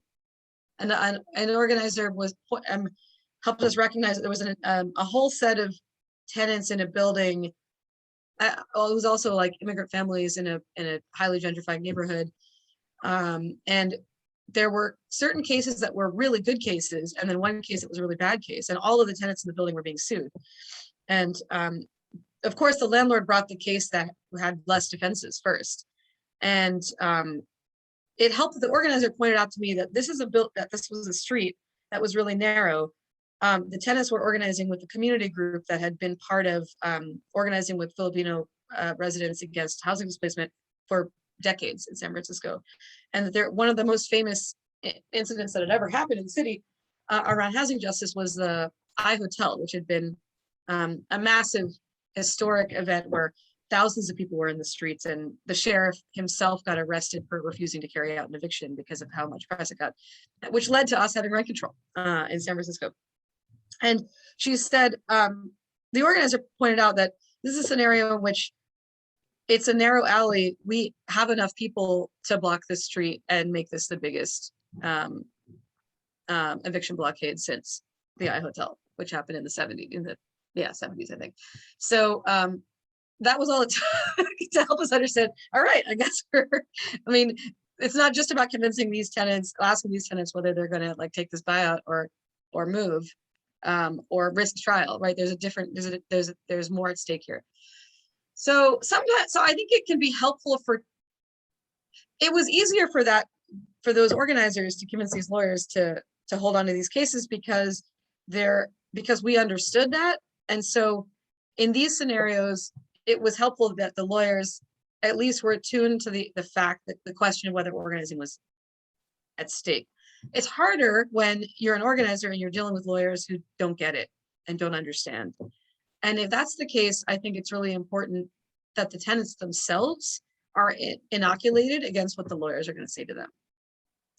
organizer was helped us recognize that there was a whole set of tenants in a building. It was also like immigrant families in a highly gentrified neighborhood, and there were certain cases that were really good cases, and then one case that was a really bad case, and all of the tenants in the building were being sued. And of course, the landlord brought the case that had less defenses first, and it helped that the organizer pointed out to me that this was a street that was really narrow. The tenants were organizing with the community group that had been part of organizing with Filipino residents against housing displacement for decades in San Francisco. And one of the most famous incidents that had ever happened in the city around housing justice was the I Hotel, which had been a massive historic event where thousands of people were in the streets, and the sheriff himself got arrested for refusing to carry out an eviction because of how much press it got, which led to us having rent control in San Francisco. And she said, the organizer pointed out that this is a scenario in which it's a narrow alley. We have enough people to block the street and make this the biggest eviction blockade since the I Hotel, which happened in the 70s, 70s, I think. So that was all it took to help us understand, all right, I guess I mean, it's not just about convincing these tenants, asking these tenants whether they're gonna like take this buyout or move or risk trial, right? There's more at stake here. So sometimes, I think it can be helpful it was easier for those organizers to convince these lawyers to hold on to these cases because we understood that. And so in these scenarios, it was helpful that the lawyers at least were attuned to the fact that the question of whether organizing was at stake. It's harder when you're an organizer and you're dealing with lawyers who don't get it and don't understand. And if that's the case, I think it's really important that the tenants themselves are inoculated against what the lawyers are going to say to them.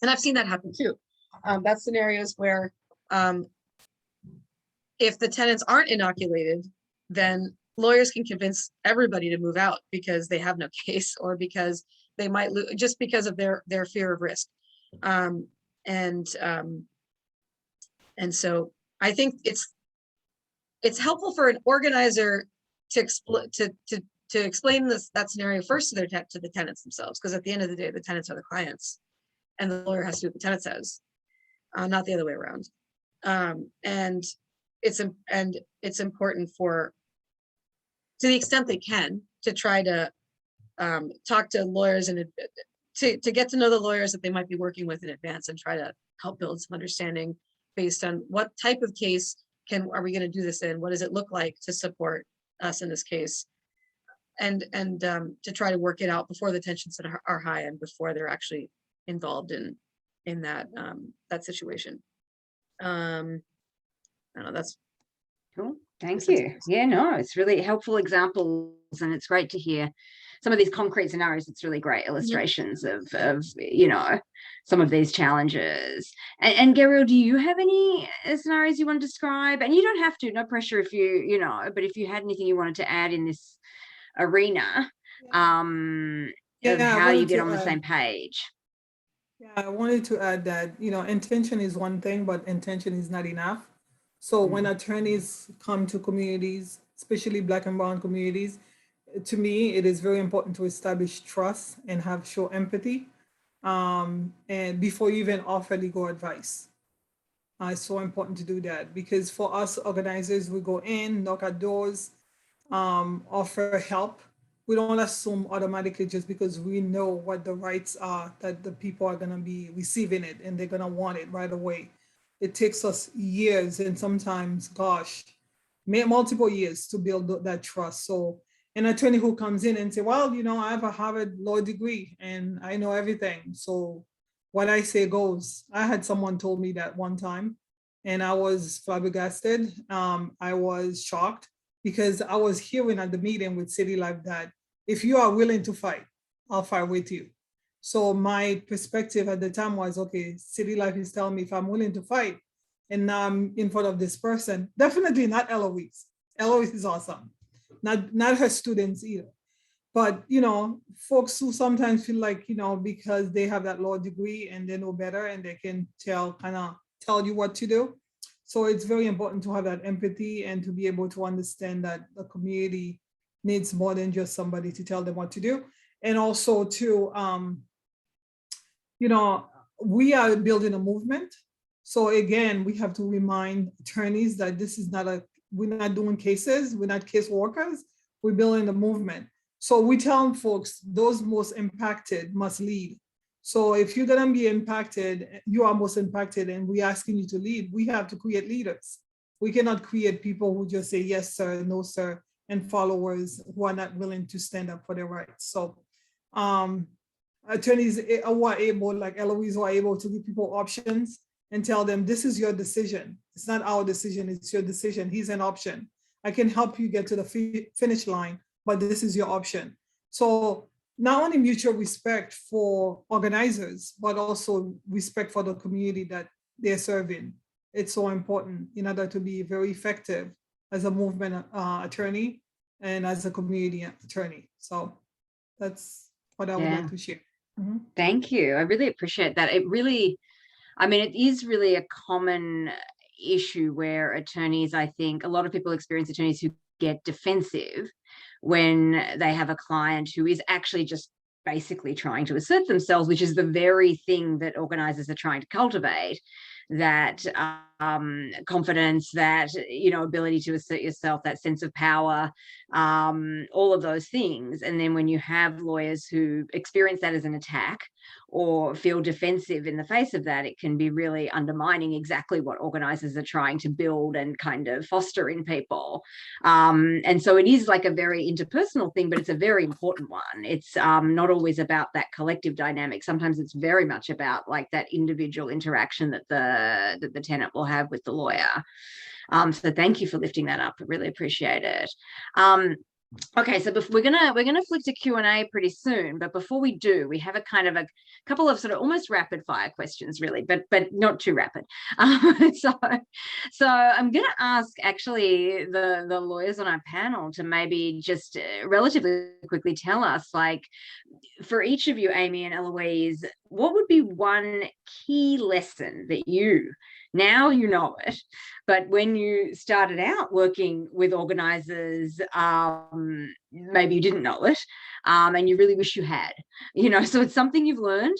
And I've seen that happen too. That's scenarios where if the tenants aren't inoculated, then lawyers can convince everybody to move out because they have no case or because they might lose just because of their fear of risk. And so I think it's helpful for an organizer to explain that scenario first to the tenants themselves, because at the end of the day, the tenants are the clients, and the lawyer has to do what the tenant says, not the other way around. And it's important to the extent they can, to try to talk to lawyers and to get to know the lawyers that they might be working with in advance and try to help build some understanding based on what type of case are we going to do this in? What does it look like to support us in this case? And to try to work it out before the tensions are high and before they're actually involved in that situation. I don't know, that's cool. Thank you. Yeah, no, it's really helpful examples, and it's great to hear some of these concrete scenarios. It's really great illustrations of some of these challenges. And Gabrielle, do you have any scenarios you want to describe? And you don't have to, no pressure if but if you had anything you wanted to add in this arena, of how you get on the same page. Yeah, I wanted to add that, intention is one thing, but intention is not enough. So when attorneys come to communities, especially Black and Brown communities, to me, it is very important to establish trust and show empathy, and before you even offer legal advice. It's so important to do that, because for us organizers, we go in, knock at doors, offer help. We don't assume automatically just because we know what the rights are that the people are going to be receiving it and they're going to want it right away. It takes us years, and sometimes, multiple years to build that trust. So an attorney who comes in and say, well, I have a Harvard law degree and I know everything, so what I say goes. I had someone told me that one time, and I was flabbergasted. I was shocked, because I was hearing at the meeting with City Life that if you are willing to fight, I'll fight with you. So my perspective at the time was, okay, City Life is telling me if I'm willing to fight, and now I'm in front of this person, definitely not Eloise. Eloise is awesome. Not her students either. But, folks who sometimes feel like, because they have that law degree and they know better and they can tell you what to do. So it's very important to have that empathy and to be able to understand that the community needs more than just somebody to tell them what to do. And also to, we are building a movement. So again, we have to remind attorneys that this is we're not doing cases, we're not case workers, we're building a movement. So we tell folks, those most impacted must lead. So if you're gonna be impacted, you are most impacted and we're asking you to lead, we have to create leaders. We cannot create people who just say, yes, sir, no, sir, and followers who are not willing to stand up for their rights. So attorneys who are able, like Eloise, who are able to give people options and tell them, this is your decision. It's not our decision, it's your decision. Here's an option. I can help you get to the finish line, but this is your option. So not only mutual respect for organizers, but also respect for the community that they're serving. It's so important in order to be very effective as a movement attorney and as a community attorney. So that's what I would like to share. Thank you. I really appreciate that. It is really a common issue where attorneys, I think a lot of people experience attorneys who get defensive when they have a client who is actually just basically trying to assert themselves, which is the very thing that organizers are trying to cultivate, that confidence, that ability to assert yourself, that sense of power, all of those things. And then when you have lawyers who experience that as an attack or feel defensive in the face of that, it can be really undermining exactly what organizers are trying to build and kind of foster in people. And so it is like a very interpersonal thing, but it's a very important one. It's not always about that collective dynamic. Sometimes it's very much about like that individual interaction that the tenant will have with the lawyer. So thank you for lifting that up. I really appreciate it. Okay, so we're gonna flick to Q&A pretty soon, but before we do, we have a couple of sort of almost rapid fire questions, really, but not too rapid. So I'm gonna ask actually the lawyers on our panel to maybe just relatively quickly tell us, like, for each of you, Amy and Eloise, what would be one key lesson that now you know it, but when you started out working with organizers, maybe you didn't know it, and you really wish you had, so it's something you've learned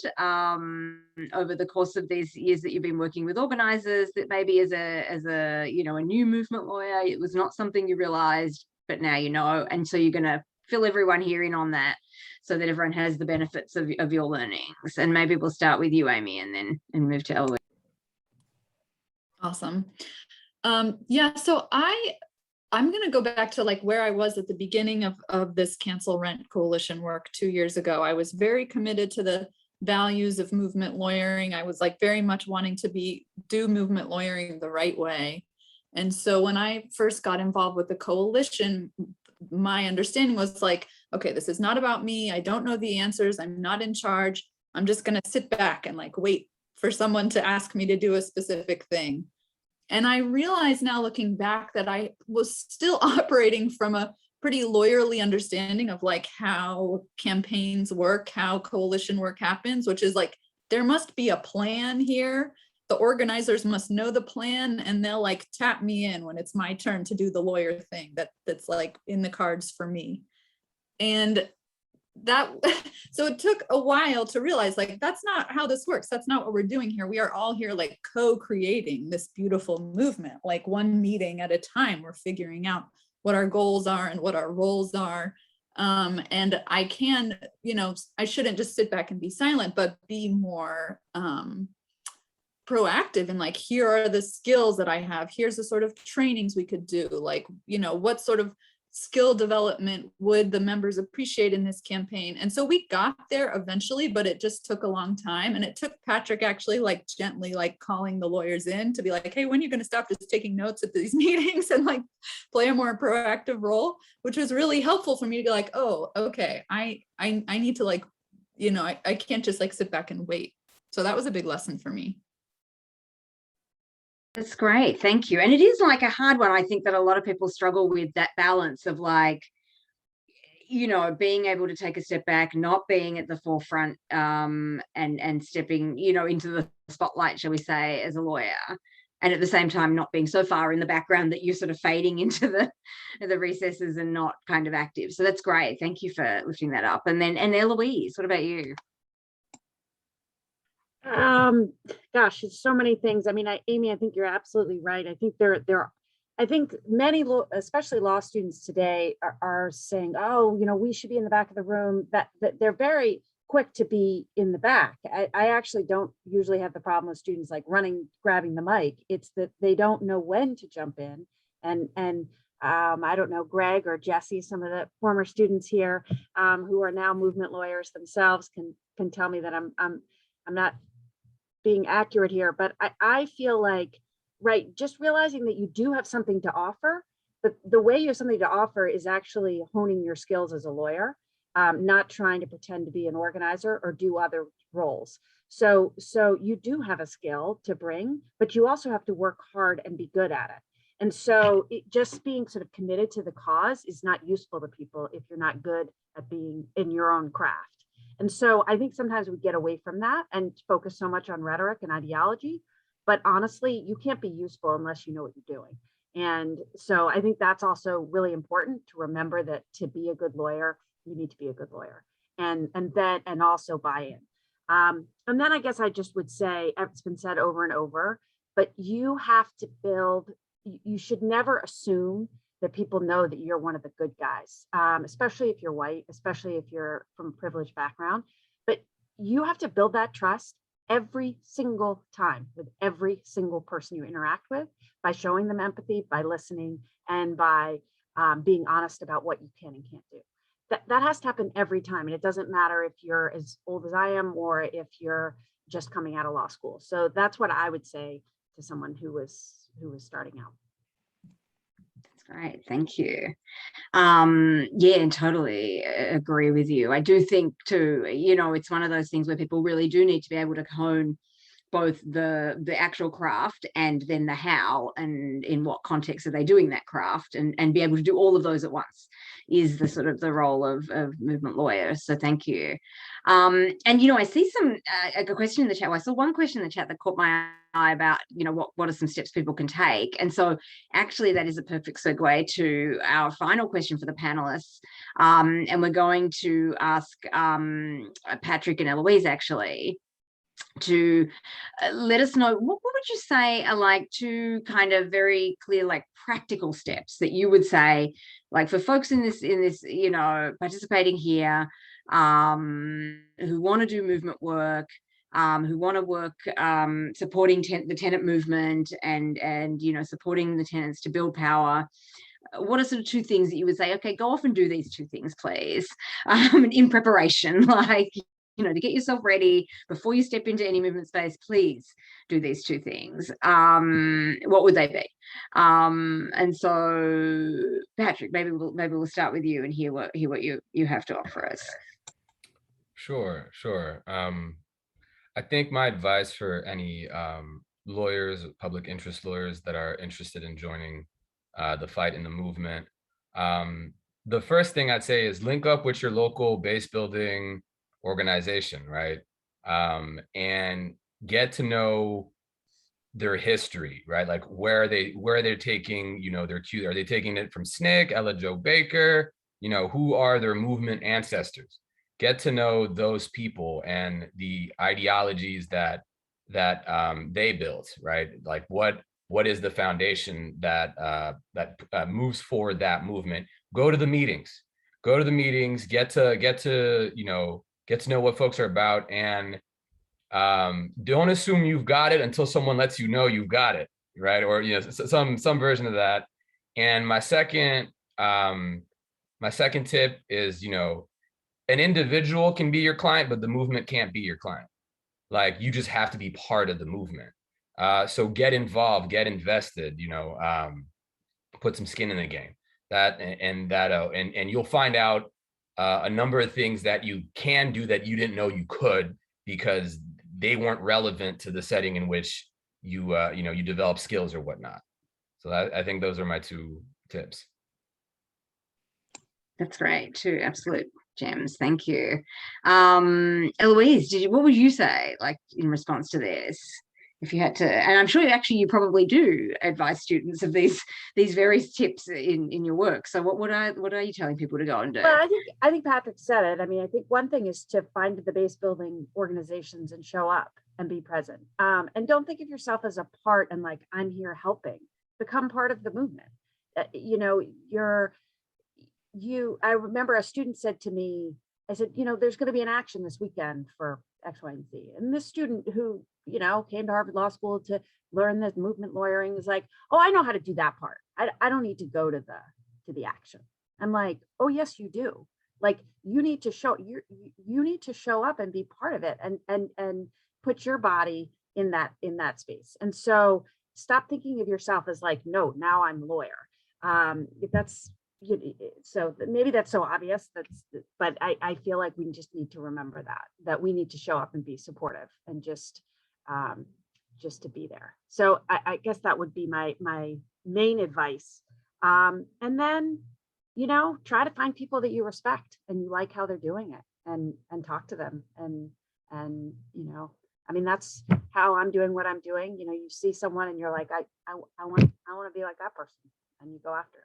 over the course of these years that you've been working with organizers, that maybe as a a new movement lawyer, it was not something you realized, but now you know, and so you're going to fill everyone here in on that so that everyone has the benefits of your learnings. And maybe we'll start with you, Amy, and move to Eloise. Awesome. Yeah, so I'm going to go back to like where I was at the beginning of this Cancel Rent Coalition work 2 years ago. I was very committed to the values of movement lawyering. I was like very much wanting to do movement lawyering the right way. And so when I first got involved with the coalition, my understanding was like, okay, this is not about me. I don't know the answers. I'm not in charge. I'm just going to sit back and like wait for someone to ask me to do a specific thing. And I realize now, looking back, that I was still operating from a pretty lawyerly understanding of like how campaigns work, how coalition work happens, which is like, there must be a plan here. The organizers must know the plan, and they'll like tap me in when it's my turn to do the lawyer thing that's like in the cards for me. And so it took a while to realize like, that's not how this works. That's not what we're doing here. We are all here like co-creating this beautiful movement, like one meeting at a time. We're figuring out what our goals are and what our roles are. And I can, I shouldn't just sit back and be silent, but be more proactive and like, here are the skills that I have. Here's the sort of trainings we could do. Like, what sort of skill development would the members appreciate in this campaign? And so we got there eventually, but it just took a long time. And it took Patrick actually like gently like calling the lawyers in to be like, hey, when are you going to stop just taking notes at these meetings and like play a more proactive role, which was really helpful for me to be like, oh, okay, I need to like, I can't just like sit back and wait. So that was a big lesson for me. That's great. Thank you. And it is like a hard one. I think that a lot of people struggle with that balance of like, you know, being able to take a step back, not being at the forefront, and stepping, you know, into the spotlight, shall we say, as a lawyer. And at the same time, not being so far in the background that you're sort of fading into the recesses and not kind of active. So that's great. Thank you for lifting that up. And Eloise, what about you? Gosh, it's so many things. I mean, Amy, I think you're absolutely right. I think I think many, especially law students today, are saying, "Oh, you know, we should be in the back of the room." That they're very quick to be in the back. I actually don't usually have the problem with students like running, grabbing the mic. It's that they don't know when to jump in, and I don't know, Greg or Jesse, some of the former students here who are now movement lawyers themselves can tell me that I'm not being accurate here, but I feel like, right, just realizing that you do have something to offer, but the way you have something to offer is actually honing your skills as a lawyer, not trying to pretend to be an organizer or do other roles. So you do have a skill to bring, but you also have to work hard and be good at it. And so just being sort of committed to the cause is not useful to people if you're not good at being in your own craft. And so I think sometimes we get away from that and focus so much on rhetoric and ideology, but honestly, you can't be useful unless you know what you're doing. And so I think that's also really important to remember, that to be a good lawyer, you need to be a good lawyer, and also buy in. And then I guess I just would say, it's been said over and over, but you have to build, you should never assume that people know that you're one of the good guys, especially if you're white, especially if you're from a privileged background. But you have to build that trust every single time with every single person you interact with, by showing them empathy, by listening, and by being honest about what you can and can't do. That has to happen every time. And it doesn't matter if you're as old as I am or if you're just coming out of law school. So that's what I would say to someone who was starting out. That's great. Thank you. Yeah, and totally agree with you. I do think too, you know, it's one of those things where people really do need to be able to hone both the actual craft and then the how, and in what context are they doing that craft, and be able to do all of those at once is the sort of the role of movement lawyers. So thank you. And you know, I see a question in the chat. Well, I saw one question in the chat that caught my eye about, you know, what are some steps people can take. And so actually that is a perfect segue to our final question for the panelists. And we're going to ask Patrick and Eloise actually to let us know, what would you say are like two kind of very clear, like practical steps that you would say, like for folks in this, you know, participating here, who want to do movement work, who want to work supporting the tenant movement and you know, supporting the tenants to build power. What are sort of two things that you would say, okay, go off and do these two things, please, in preparation, like, you know, to get yourself ready before you step into any movement space, please do these two things. What would they be? And so Patrick, maybe we'll start with you and hear what you have to offer us. Sure. I think my advice for any lawyers, public interest lawyers that are interested in joining the fight in the movement, the first thing I'd say is link up with your local base building organization, right? And get to know their history, right? Like where they're taking, you know, their cue. Are they taking it from SNCC, Ella Jo Baker? You know, who are their movement ancestors? Get to know those people and the ideologies that they built, right? Like what is the foundation that moves forward that movement? Go to the meetings. Get to you know, get to know what folks are about, and don't assume you've got it until someone lets you know you've got it, right? Or, you know, some version of that. And my second tip is, you know, an individual can be your client, but the movement can't be your client. Like, you just have to be part of the movement. So get involved, get invested, you know, put some skin in the game. And you'll find out a number of things that you can do that you didn't know you could, because they weren't relevant to the setting in which you develop skills or whatnot. So I think those are my 2 tips. That's great. 2 absolute gems. Thank you. Eloise, what would you say, like, in response to this? If you had to, and I'm sure actually you probably do advise students of these various tips in your work. So what are you telling people to go and do? Well, I think Patrick said it. I mean, I think one thing is to find the base building organizations and show up and be present. And don't think of yourself as a part and like, I'm here helping. Become part of the movement. You know, I remember a student said to me, I said, you know, there's going to be an action this weekend for X, Y, and Z. And this student who, you know, came to Harvard Law School to learn this movement lawyering is like, oh, I know how to do that part. I don't need to go to the action. I'm like, oh, yes, you do. Like, you need to show you need to show up and be part of it and put your body in that space. And so stop thinking of yourself as like, no, now I'm a lawyer. So maybe that's so obvious, but I feel like we just need to remember that we need to show up and be supportive and just to be there. So I guess that would be my main advice. And then, you know, try to find people that you respect and you like how they're doing it and talk to them. And, you know, I mean, that's how I'm doing what I'm doing. You know, you see someone and you're like, I want to be like that person, and you go after it.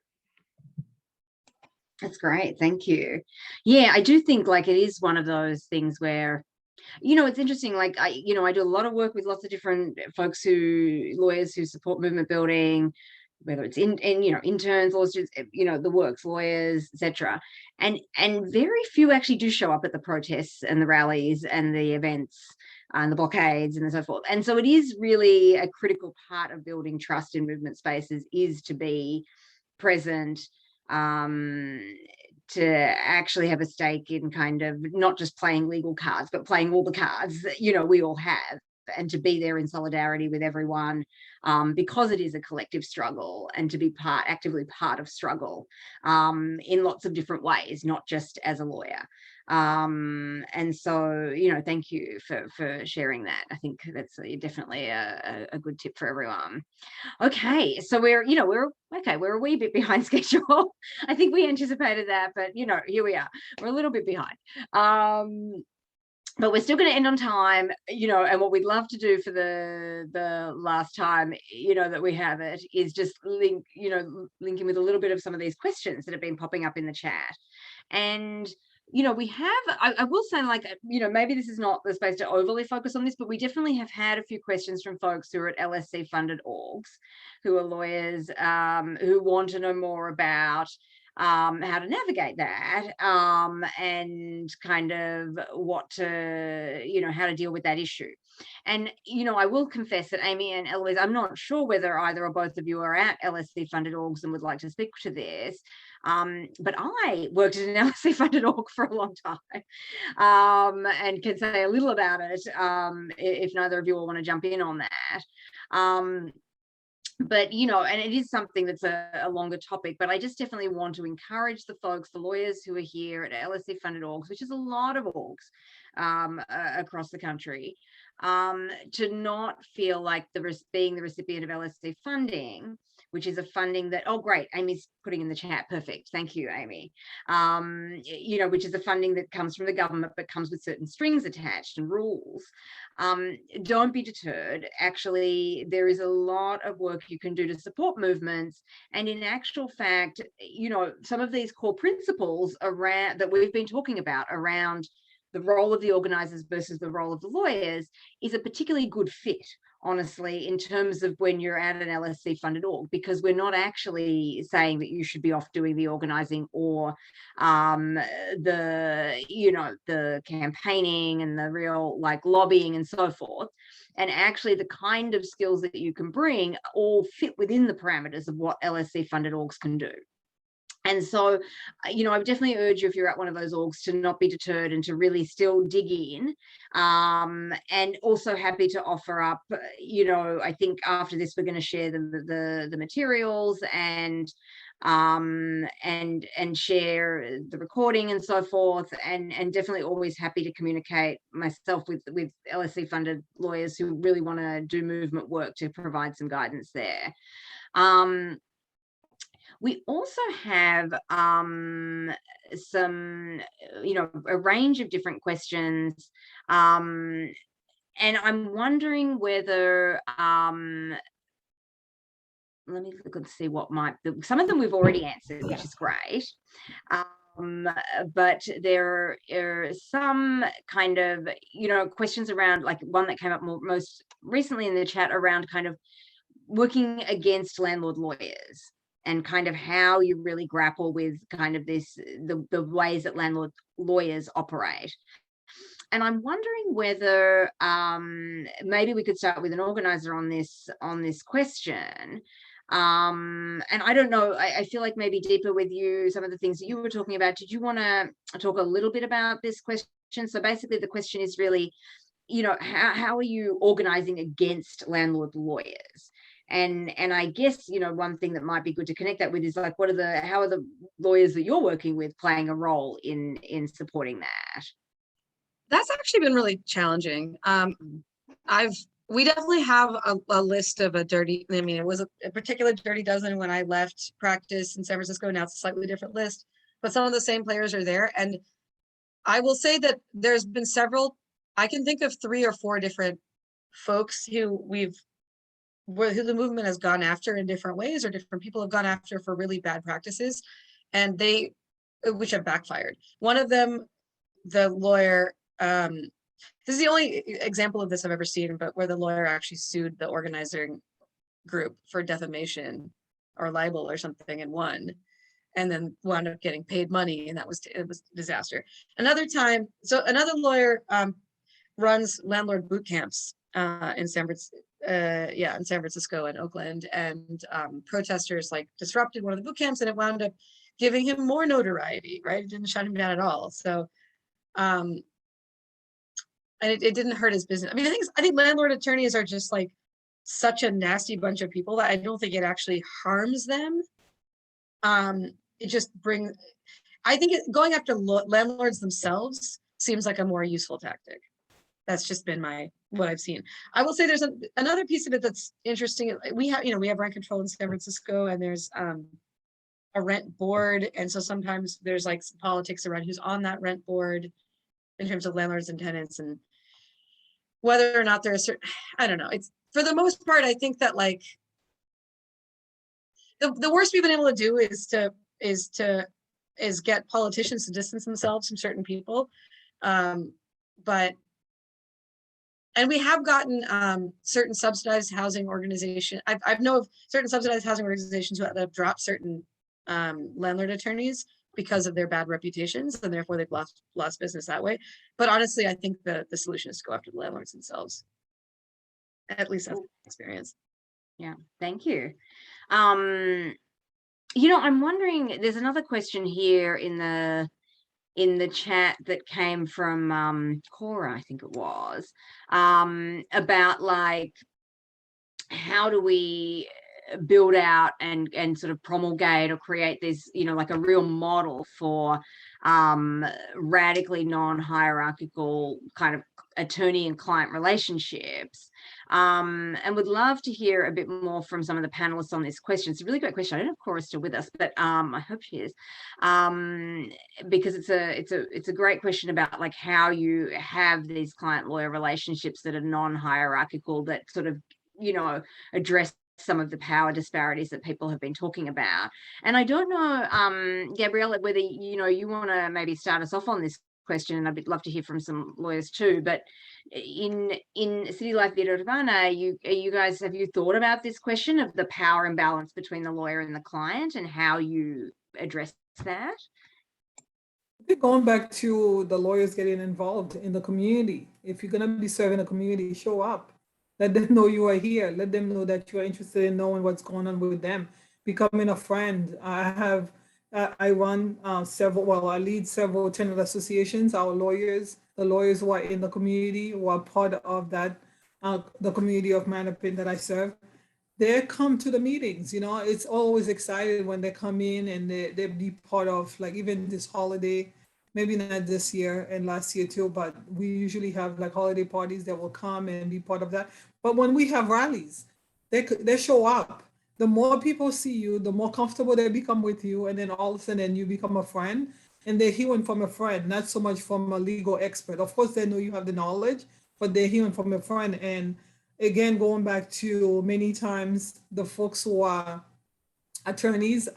That's great. Thank you. Yeah, I do think like it is one of those things where, you know, it's interesting. Like I do a lot of work with lots of different lawyers who support movement building, whether it's in you know, interns, law students, you know, the works, lawyers, etc. And very few actually do show up at the protests and the rallies and the events and the blockades and so forth. And so it is really a critical part of building trust in movement spaces is to be present, to actually have a stake in kind of not just playing legal cards, but playing all the cards that, you know, we all have, and to be there in solidarity with everyone, because it is a collective struggle, and to be actively part of struggle in lots of different ways, not just as a lawyer. And so, you know, thank you for sharing that. I think that's definitely a good tip for everyone. Okay, so we're a wee bit behind schedule. I think we anticipated that, but you know, here we are. We're a little bit behind. But we're still going to end on time, you know, and what we'd love to do for the last time, you know, that we have it, is just link in with a little bit of some of these questions that have been popping up in the chat. And you know, we have, I will say, like, you know, maybe this is not the space to overly focus on this, but we definitely have had a few questions from folks who are at LSC funded orgs, who are lawyers, who want to know more about how to navigate that, and kind of what to, you know, how to deal with that issue. And, you know, I will confess that Amy and Eloise, I'm not sure whether either or both of you are at LSC funded orgs and would like to speak to this. But I worked at an LSC funded org for a long time, and can say a little about it, if neither of you all want to jump in on that. But, you know, and it is something that's a longer topic, but I just definitely want to encourage the folks, the lawyers who are here at LSC funded orgs, which is a lot of orgs across the country, to not feel like being the recipient of LSC funding, which is a funding that, oh, great, Amy's putting in the chat, perfect, thank you, Amy, you know, which is a funding that comes from the government, but comes with certain strings attached and rules. Don't be deterred. Actually, there is a lot of work you can do to support movements. And in actual fact, you know, some of these core principles around that we've been talking about around the role of the organizers versus the role of the lawyers is a particularly good fit, honestly, in terms of when you're at an LSC funded org, because we're not actually saying that you should be off doing the organizing or the campaigning and the real like lobbying and so forth. And actually the kind of skills that you can bring all fit within the parameters of what LSC funded orgs can do. And so, you know, I would definitely urge you, if you're at one of those orgs, to not be deterred and to really still dig in, and also happy to offer up, you know, I think after this, we're going to share the materials and and share the recording and so forth, and definitely always happy to communicate myself with LSE funded lawyers who really want to do movement work to provide some guidance there. We also have some, a range of different questions, and I'm wondering whether let me look and see what some of them we've already answered, which is great. But there are some kind of, questions around, like one that came up most recently in the chat around kind of working against landlord lawyers and kind of how you really grapple with kind of the ways that landlord lawyers operate. And I'm wondering whether maybe we could start with an organizer on this question. And I don't know, I feel like maybe Deepa, with you, some of the things that you were talking about, did you want to talk a little bit about this question? So basically the question is really, how are you organizing against landlord lawyers? And I guess, one thing that might be good to connect that with is like, how are the lawyers that you're working with playing a role in supporting that? That's actually been really challenging. We definitely have a list of it was a particular dirty dozen when I left practice in San Francisco. Now it's a slightly different list, but some of the same players are there. And I will say that there's been several, I can think of 3 or 4 different folks who the movement has gone after in different ways, or different people have gone after for really bad practices, and which have backfired. One of them, the lawyer, this is the only example of this I've ever seen, but where the lawyer actually sued the organizing group for defamation or libel or something and won, and then wound up getting paid money, and it was a disaster. Another time, so another lawyer runs landlord boot camps in San Francisco and Oakland, and protesters like disrupted one of the boot camps, and it wound up giving him more notoriety, right? It didn't shut him down at all. So and it didn't hurt his business. I mean, I think landlord attorneys are just like such a nasty bunch of people that I don't think it actually harms them. It just I think going after landlords themselves seems like a more useful tactic. That's just been what I've seen. I will say there's another piece of it that's interesting. We have rent control in San Francisco, and there's a rent board. And so sometimes there's like some politics around who's on that rent board in terms of landlords and tenants, and whether or not there are certain, I don't know. It's, for the most part, I think that like the worst we've been able to do is get politicians to distance themselves from certain people. And we have gotten certain subsidized housing organizations. I've know of certain subsidized housing organizations who have dropped certain landlord attorneys because of their bad reputations, and therefore they've lost business that way. But honestly, I think the solution is to go after the landlords themselves. At least that's the experience. Yeah, thank you. I'm wondering, there's another question here in the chat that came from Cora, I think it was, about like, how do we build out and sort of promulgate or create this, like a real model for radically non-hierarchical kind of attorney and client relationships, and would love to hear a bit more from some of the panelists on this question. It's a really great question. I don't know if Cora's still with us, but I hope she is, because it's a great question about like how you have these client lawyer relationships that are non-hierarchical, that sort of address some of the power disparities that people have been talking about. And I don't know, Gabriella, whether you want to maybe start us off on this question, and I'd love to hear from some lawyers too. But in City Life Vida Urbana, have you thought about this question of the power imbalance between the lawyer and the client, and how you address that? Going back to the lawyers getting involved in the community. If you're going to be serving the community, show up. Let them know you are here. Let them know that you are interested in knowing what's going on with them. Becoming a friend. I run I lead several tenant associations. The lawyers who are in the community, who are part of that, the community of Manapin that I serve, they come to the meetings. It's always excited when they come in and they be part of, like, even this holiday, maybe not this year and last year too, but we usually have like holiday parties that will come and be part of that. But when we have rallies, they show up. The more people see you, the more comfortable they become with you, and then all of a sudden you become a friend, and they're hearing from a friend, not so much from a legal expert. Of course, they know you have the knowledge, but they're hearing from a friend. And again, going back to many times, the folks who are attorneys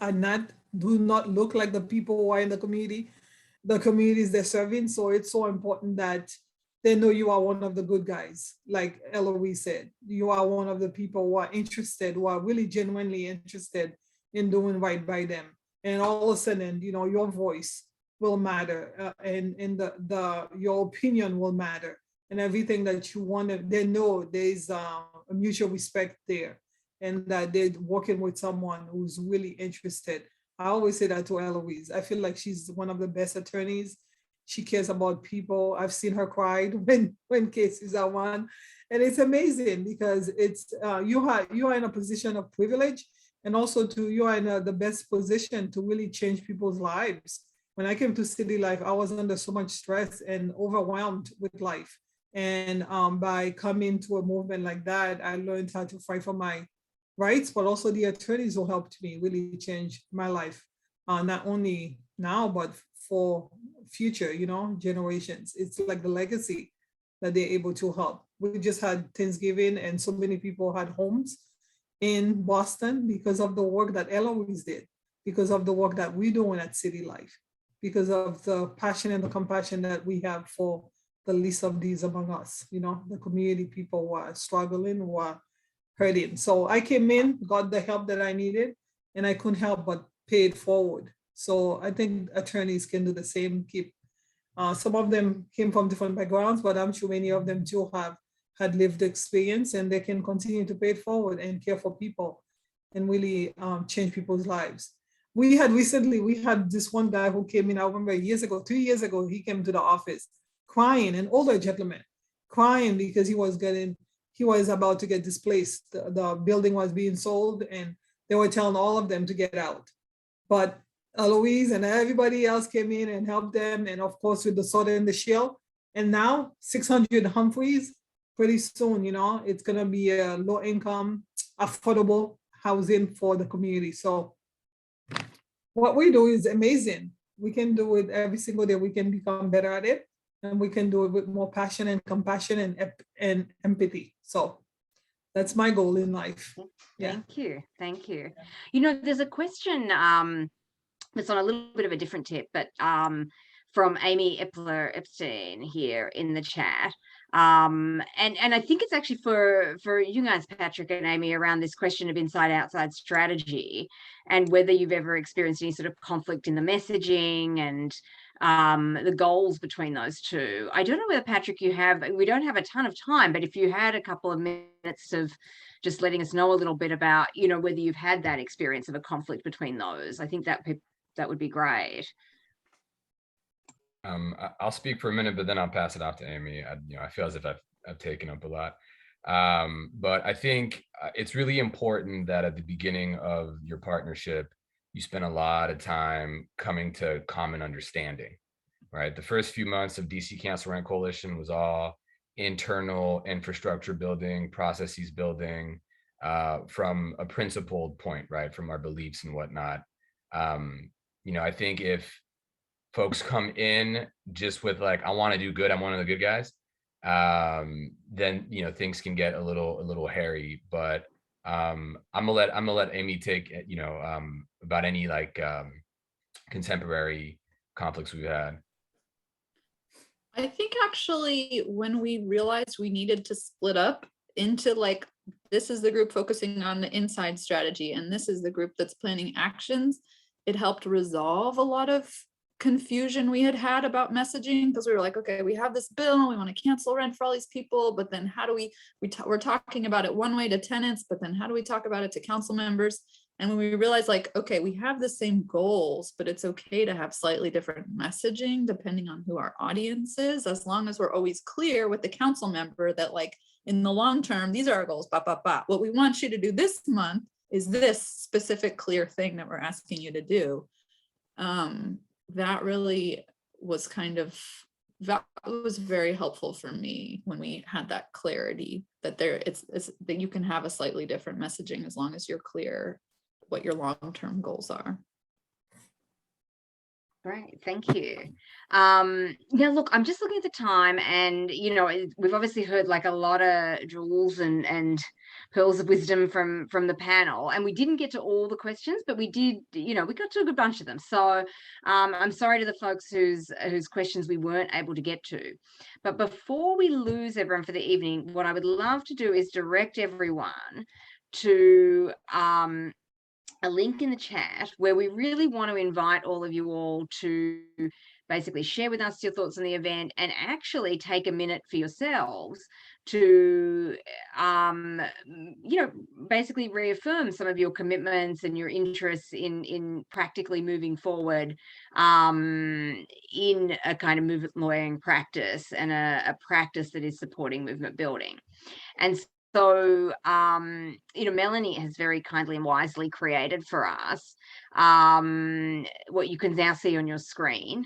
do not look like the people who are in the communities they're serving. So it's so important that they know you are one of the good guys. Like Eloise said, you are one of the people who are interested, who are really genuinely interested in doing right by them. And all of a sudden, your voice will matter, and your opinion will matter, and everything that you want to, they know there's a mutual respect there, and that they're working with someone who's really interested. I always say that to Eloise. I feel like she's one of the best attorneys. She cares about people. I've seen her cry when cases are won, and it's amazing because it's you are in a position of privilege, and also you are in the best position to really change people's lives. When I came to City Life, I was under so much stress and overwhelmed with life, and by coming to a movement like that, I learned how to fight for my rights, but also the attorneys who helped me really change my life, not only now, but for future, generations. It's like the legacy that they're able to help. We just had Thanksgiving, and so many people had homes in Boston because of the work that Eloise did, because of the work that we're doing at City Life, because of the passion and the compassion that we have for the least of these among us, the community people who are struggling, who are hurting. So I came in, got the help that I needed, and I couldn't help but pay it forward. So I think attorneys can do the same. Some of them came from different backgrounds, but I'm sure many of them too have had lived experience, and they can continue to pay it forward and care for people and really change people's lives. We had this one guy who came in, I remember 2 years ago, he came to the office crying, an older gentleman, crying because he was about to get displaced. The building was being sold, and they were telling all of them to get out. But Eloise and everybody else came in and helped them, and of course with the sword and the shield. And now 600 Humphreys, pretty soon, it's going to be a low income, affordable housing for the community. So what we do is amazing. We can do it every single day. We can become better at it, and we can do it with more passion and compassion and empathy. So that's my goal in life. Yeah. Thank you. There's a question that's on a little bit of a different tip, but from Amy Epler-Epstein here in the chat. And I think it's actually for you guys, Patrick and Amy, around this question of inside-outside strategy, and whether you've ever experienced any sort of conflict in the messaging and the goals between those two. I don't know whether, Patrick, we don't have a ton of time, but if you had a couple of minutes of just letting us know a little bit about, whether you've had that experience of a conflict between those, I think that would be great. I'll speak for a minute, but then I'll pass it off to Amy. I feel as if I've taken up a lot. But I think it's really important that at the beginning of your partnership, you spend a lot of time coming to common understanding, right? The first few months of DC Cancel Rent Coalition was all internal infrastructure building, processes building, from a principled point, right? From our beliefs and whatnot. I think if folks come in just with like, I want to do good, I'm one of the good guys, then things can get a little hairy. But I'm gonna let Amy take about any contemporary conflicts we've had. I think actually when we realized we needed to split up into this is the group focusing on the inside strategy and this is the group that's planning actions, it helped resolve a lot of confusion we had about messaging, because we were like, okay, we have this bill, we want to cancel rent for all these people, but then how do we're talking about it one way to tenants, but then how do we talk about it to council members? And when we realize like, okay, we have the same goals, but it's okay to have slightly different messaging depending on who our audience is, as long as we're always clear with the council member that like, in the long term, these are our goals, What we want you to do this month is this specific clear thing that we're asking you to do. That really was that was very helpful for me when we had that clarity that it's that you can have a slightly different messaging as long as you're clear what your long-term goals are. Great, thank you. Now, look, I'm just looking at the time, and we've obviously heard like a lot of jewels and pearls of wisdom from the panel, and we didn't get to all the questions, but we did. We got to a good bunch of them. So I'm sorry to the folks whose questions we weren't able to get to. But before we lose everyone for the evening, what I would love to do is direct everyone to a link in the chat where we really want to invite all of you all to basically share with us your thoughts on the event and actually take a minute for yourselves to, basically reaffirm some of your commitments and your interests in practically moving forward in a kind of movement lawyering practice and a practice that is supporting movement building. And so, Melanie has very kindly and wisely created for us what you can now see on your screen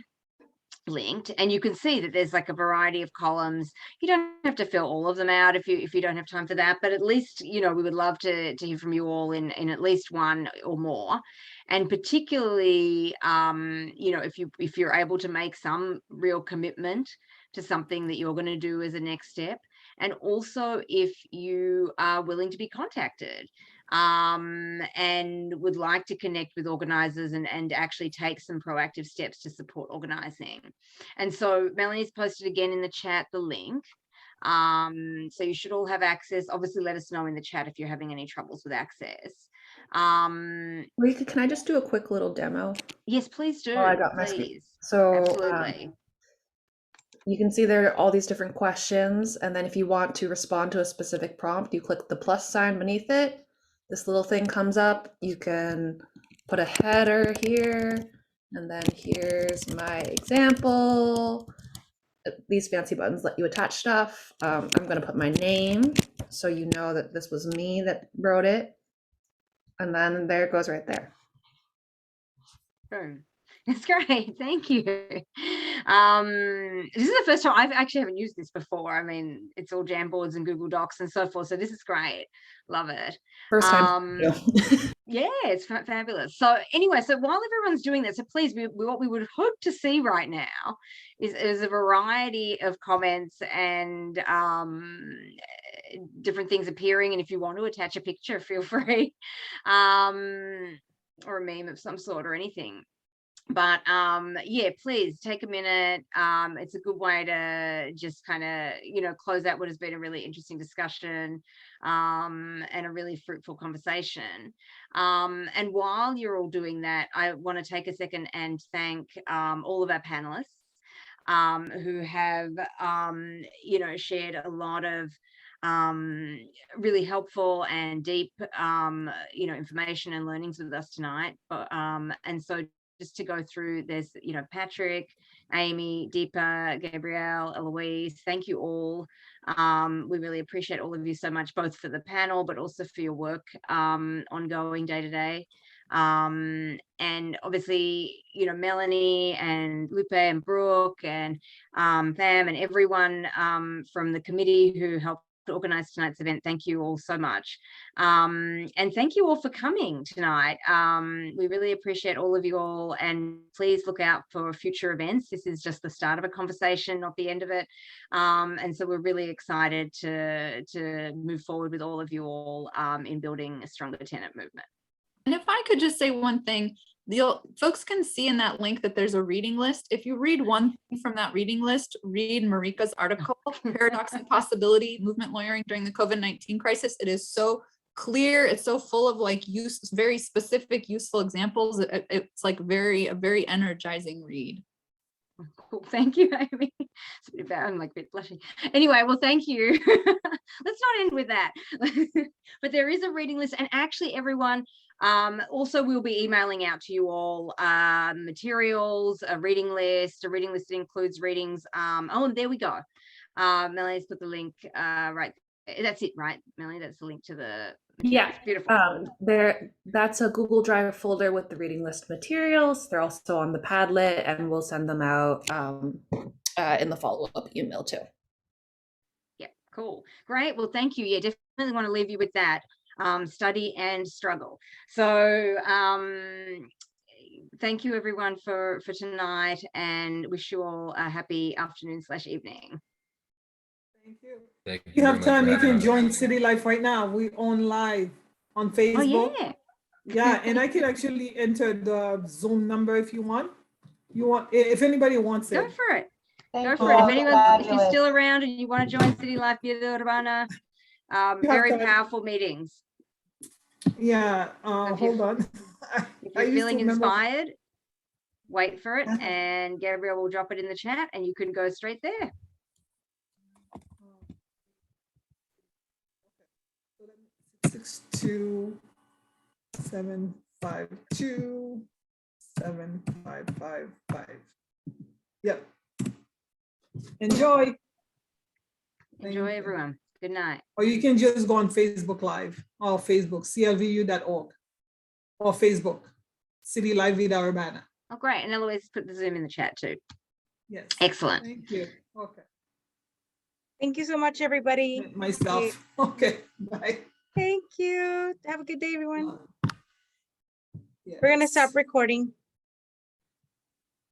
linked, and you can see that there's like a variety of columns. You don't have to fill all of them out if you don't have time for that, but at least we would love to hear from you all in at least one or more. And particularly if you're able to make some real commitment to something that you're going to do as a next step, and also if you are willing to be contacted and would like to connect with organizers and actually take some proactive steps to support organizing. And so Melanie's posted again in the chat the link. So you should all have access. Obviously, let us know in the chat if you're having any troubles with access. Rika, can I just do a quick little demo? Yes, please do. Oh, I got my screen. So absolutely. You can see there are all these different questions, and then if you want to respond to a specific prompt, you click the plus sign beneath it. This little thing comes up. You can put a header here, and then here's my example. These fancy buttons let you attach stuff. I'm going to put my name so you know that this was me that wrote it. And then there it goes right there. Boom. That's great. Thank you. This is the first time I haven't used this before. I mean, it's all Jamboards and Google Docs and so forth. So this is great. Love it. First time. Yeah, it's fabulous. So anyway, so while everyone's doing that, so please, what we would hope to see right now is a variety of comments and different things appearing. And if you want to attach a picture, feel free, or a meme of some sort or anything. But yeah, please take a minute. It's a good way to just kind of close out what has been a really interesting discussion and a really fruitful conversation. And while you're all doing that, I want to take a second and thank all of our panelists who have shared a lot of really helpful and deep information and learnings with us tonight. And so just to go through, there's Patrick, Amy, Deepa, Gabrielle, Eloise, thank you all. We really appreciate all of you so much, both for the panel but also for your work ongoing day to day. And obviously Melanie and Lupe and Brooke and Pam and everyone from the committee who helped to organize tonight's event. Thank you all so much. And thank you all for coming tonight. We really appreciate all of you all, and please look out for future events. This is just the start of a conversation, not the end of it. And so we're really excited to move forward with all of you all in building a stronger tenant movement. And if I could just say one thing, folks can see in that link that there's a reading list. If you read one thing from that reading list, read Marika's article, Paradox and Possibility, Movement Lawyering During the COVID-19 Crisis. It is so clear. It's so full of like very specific, useful examples. It's like a very energizing read. Cool. Thank you, Amy. It's a bit bad. I'm like a bit blushing. Anyway, well, thank you. Let's not end with that. But there is a reading list, and actually everyone, Also, we'll be emailing out to you all materials, a reading list. A reading list that includes readings. Oh, there we go. Melanie's put the link right. That's it, right, Melanie? That's the link to the materials. Yeah, Beautiful. that's a Google Drive folder with the reading list materials. They're also on the Padlet, and we'll send them out in the follow-up email too. Yeah, cool. Great. Well, thank you. Yeah, definitely want to leave you with that. Study and struggle. So thank you everyone for tonight, and wish you all a happy afternoon/evening. Thank you. Thank you. If you very have much time, for you having can us. join City Life right now. We on live on Facebook. Oh, yeah. Yeah, and I can actually enter the Zoom number if you want. If anybody wants Go it. for it. Thank Go you for it. If all. anyone, if you're Fabulous. still around and you want to join City Life Vida Urbana, You have very time. powerful meetings. Yeah, If you- hold on. If I you're used to feeling remember- inspired, wait for it, and Gabrielle will drop it in the chat, and you can go straight there. 627527555. Yep. Enjoy. Enjoy, Thank you. everyone. Good night. Or you can just go on Facebook Live or Facebook, clvu.org, or Facebook, City Live Vida Urbana. Oh, great. And Eloise put the Zoom in the chat too. Yes. Excellent. Thank you. Okay. Thank you so much, everybody. Myself. Okay. Bye. Thank you. Have a good day, everyone. Yes. We're going to stop recording.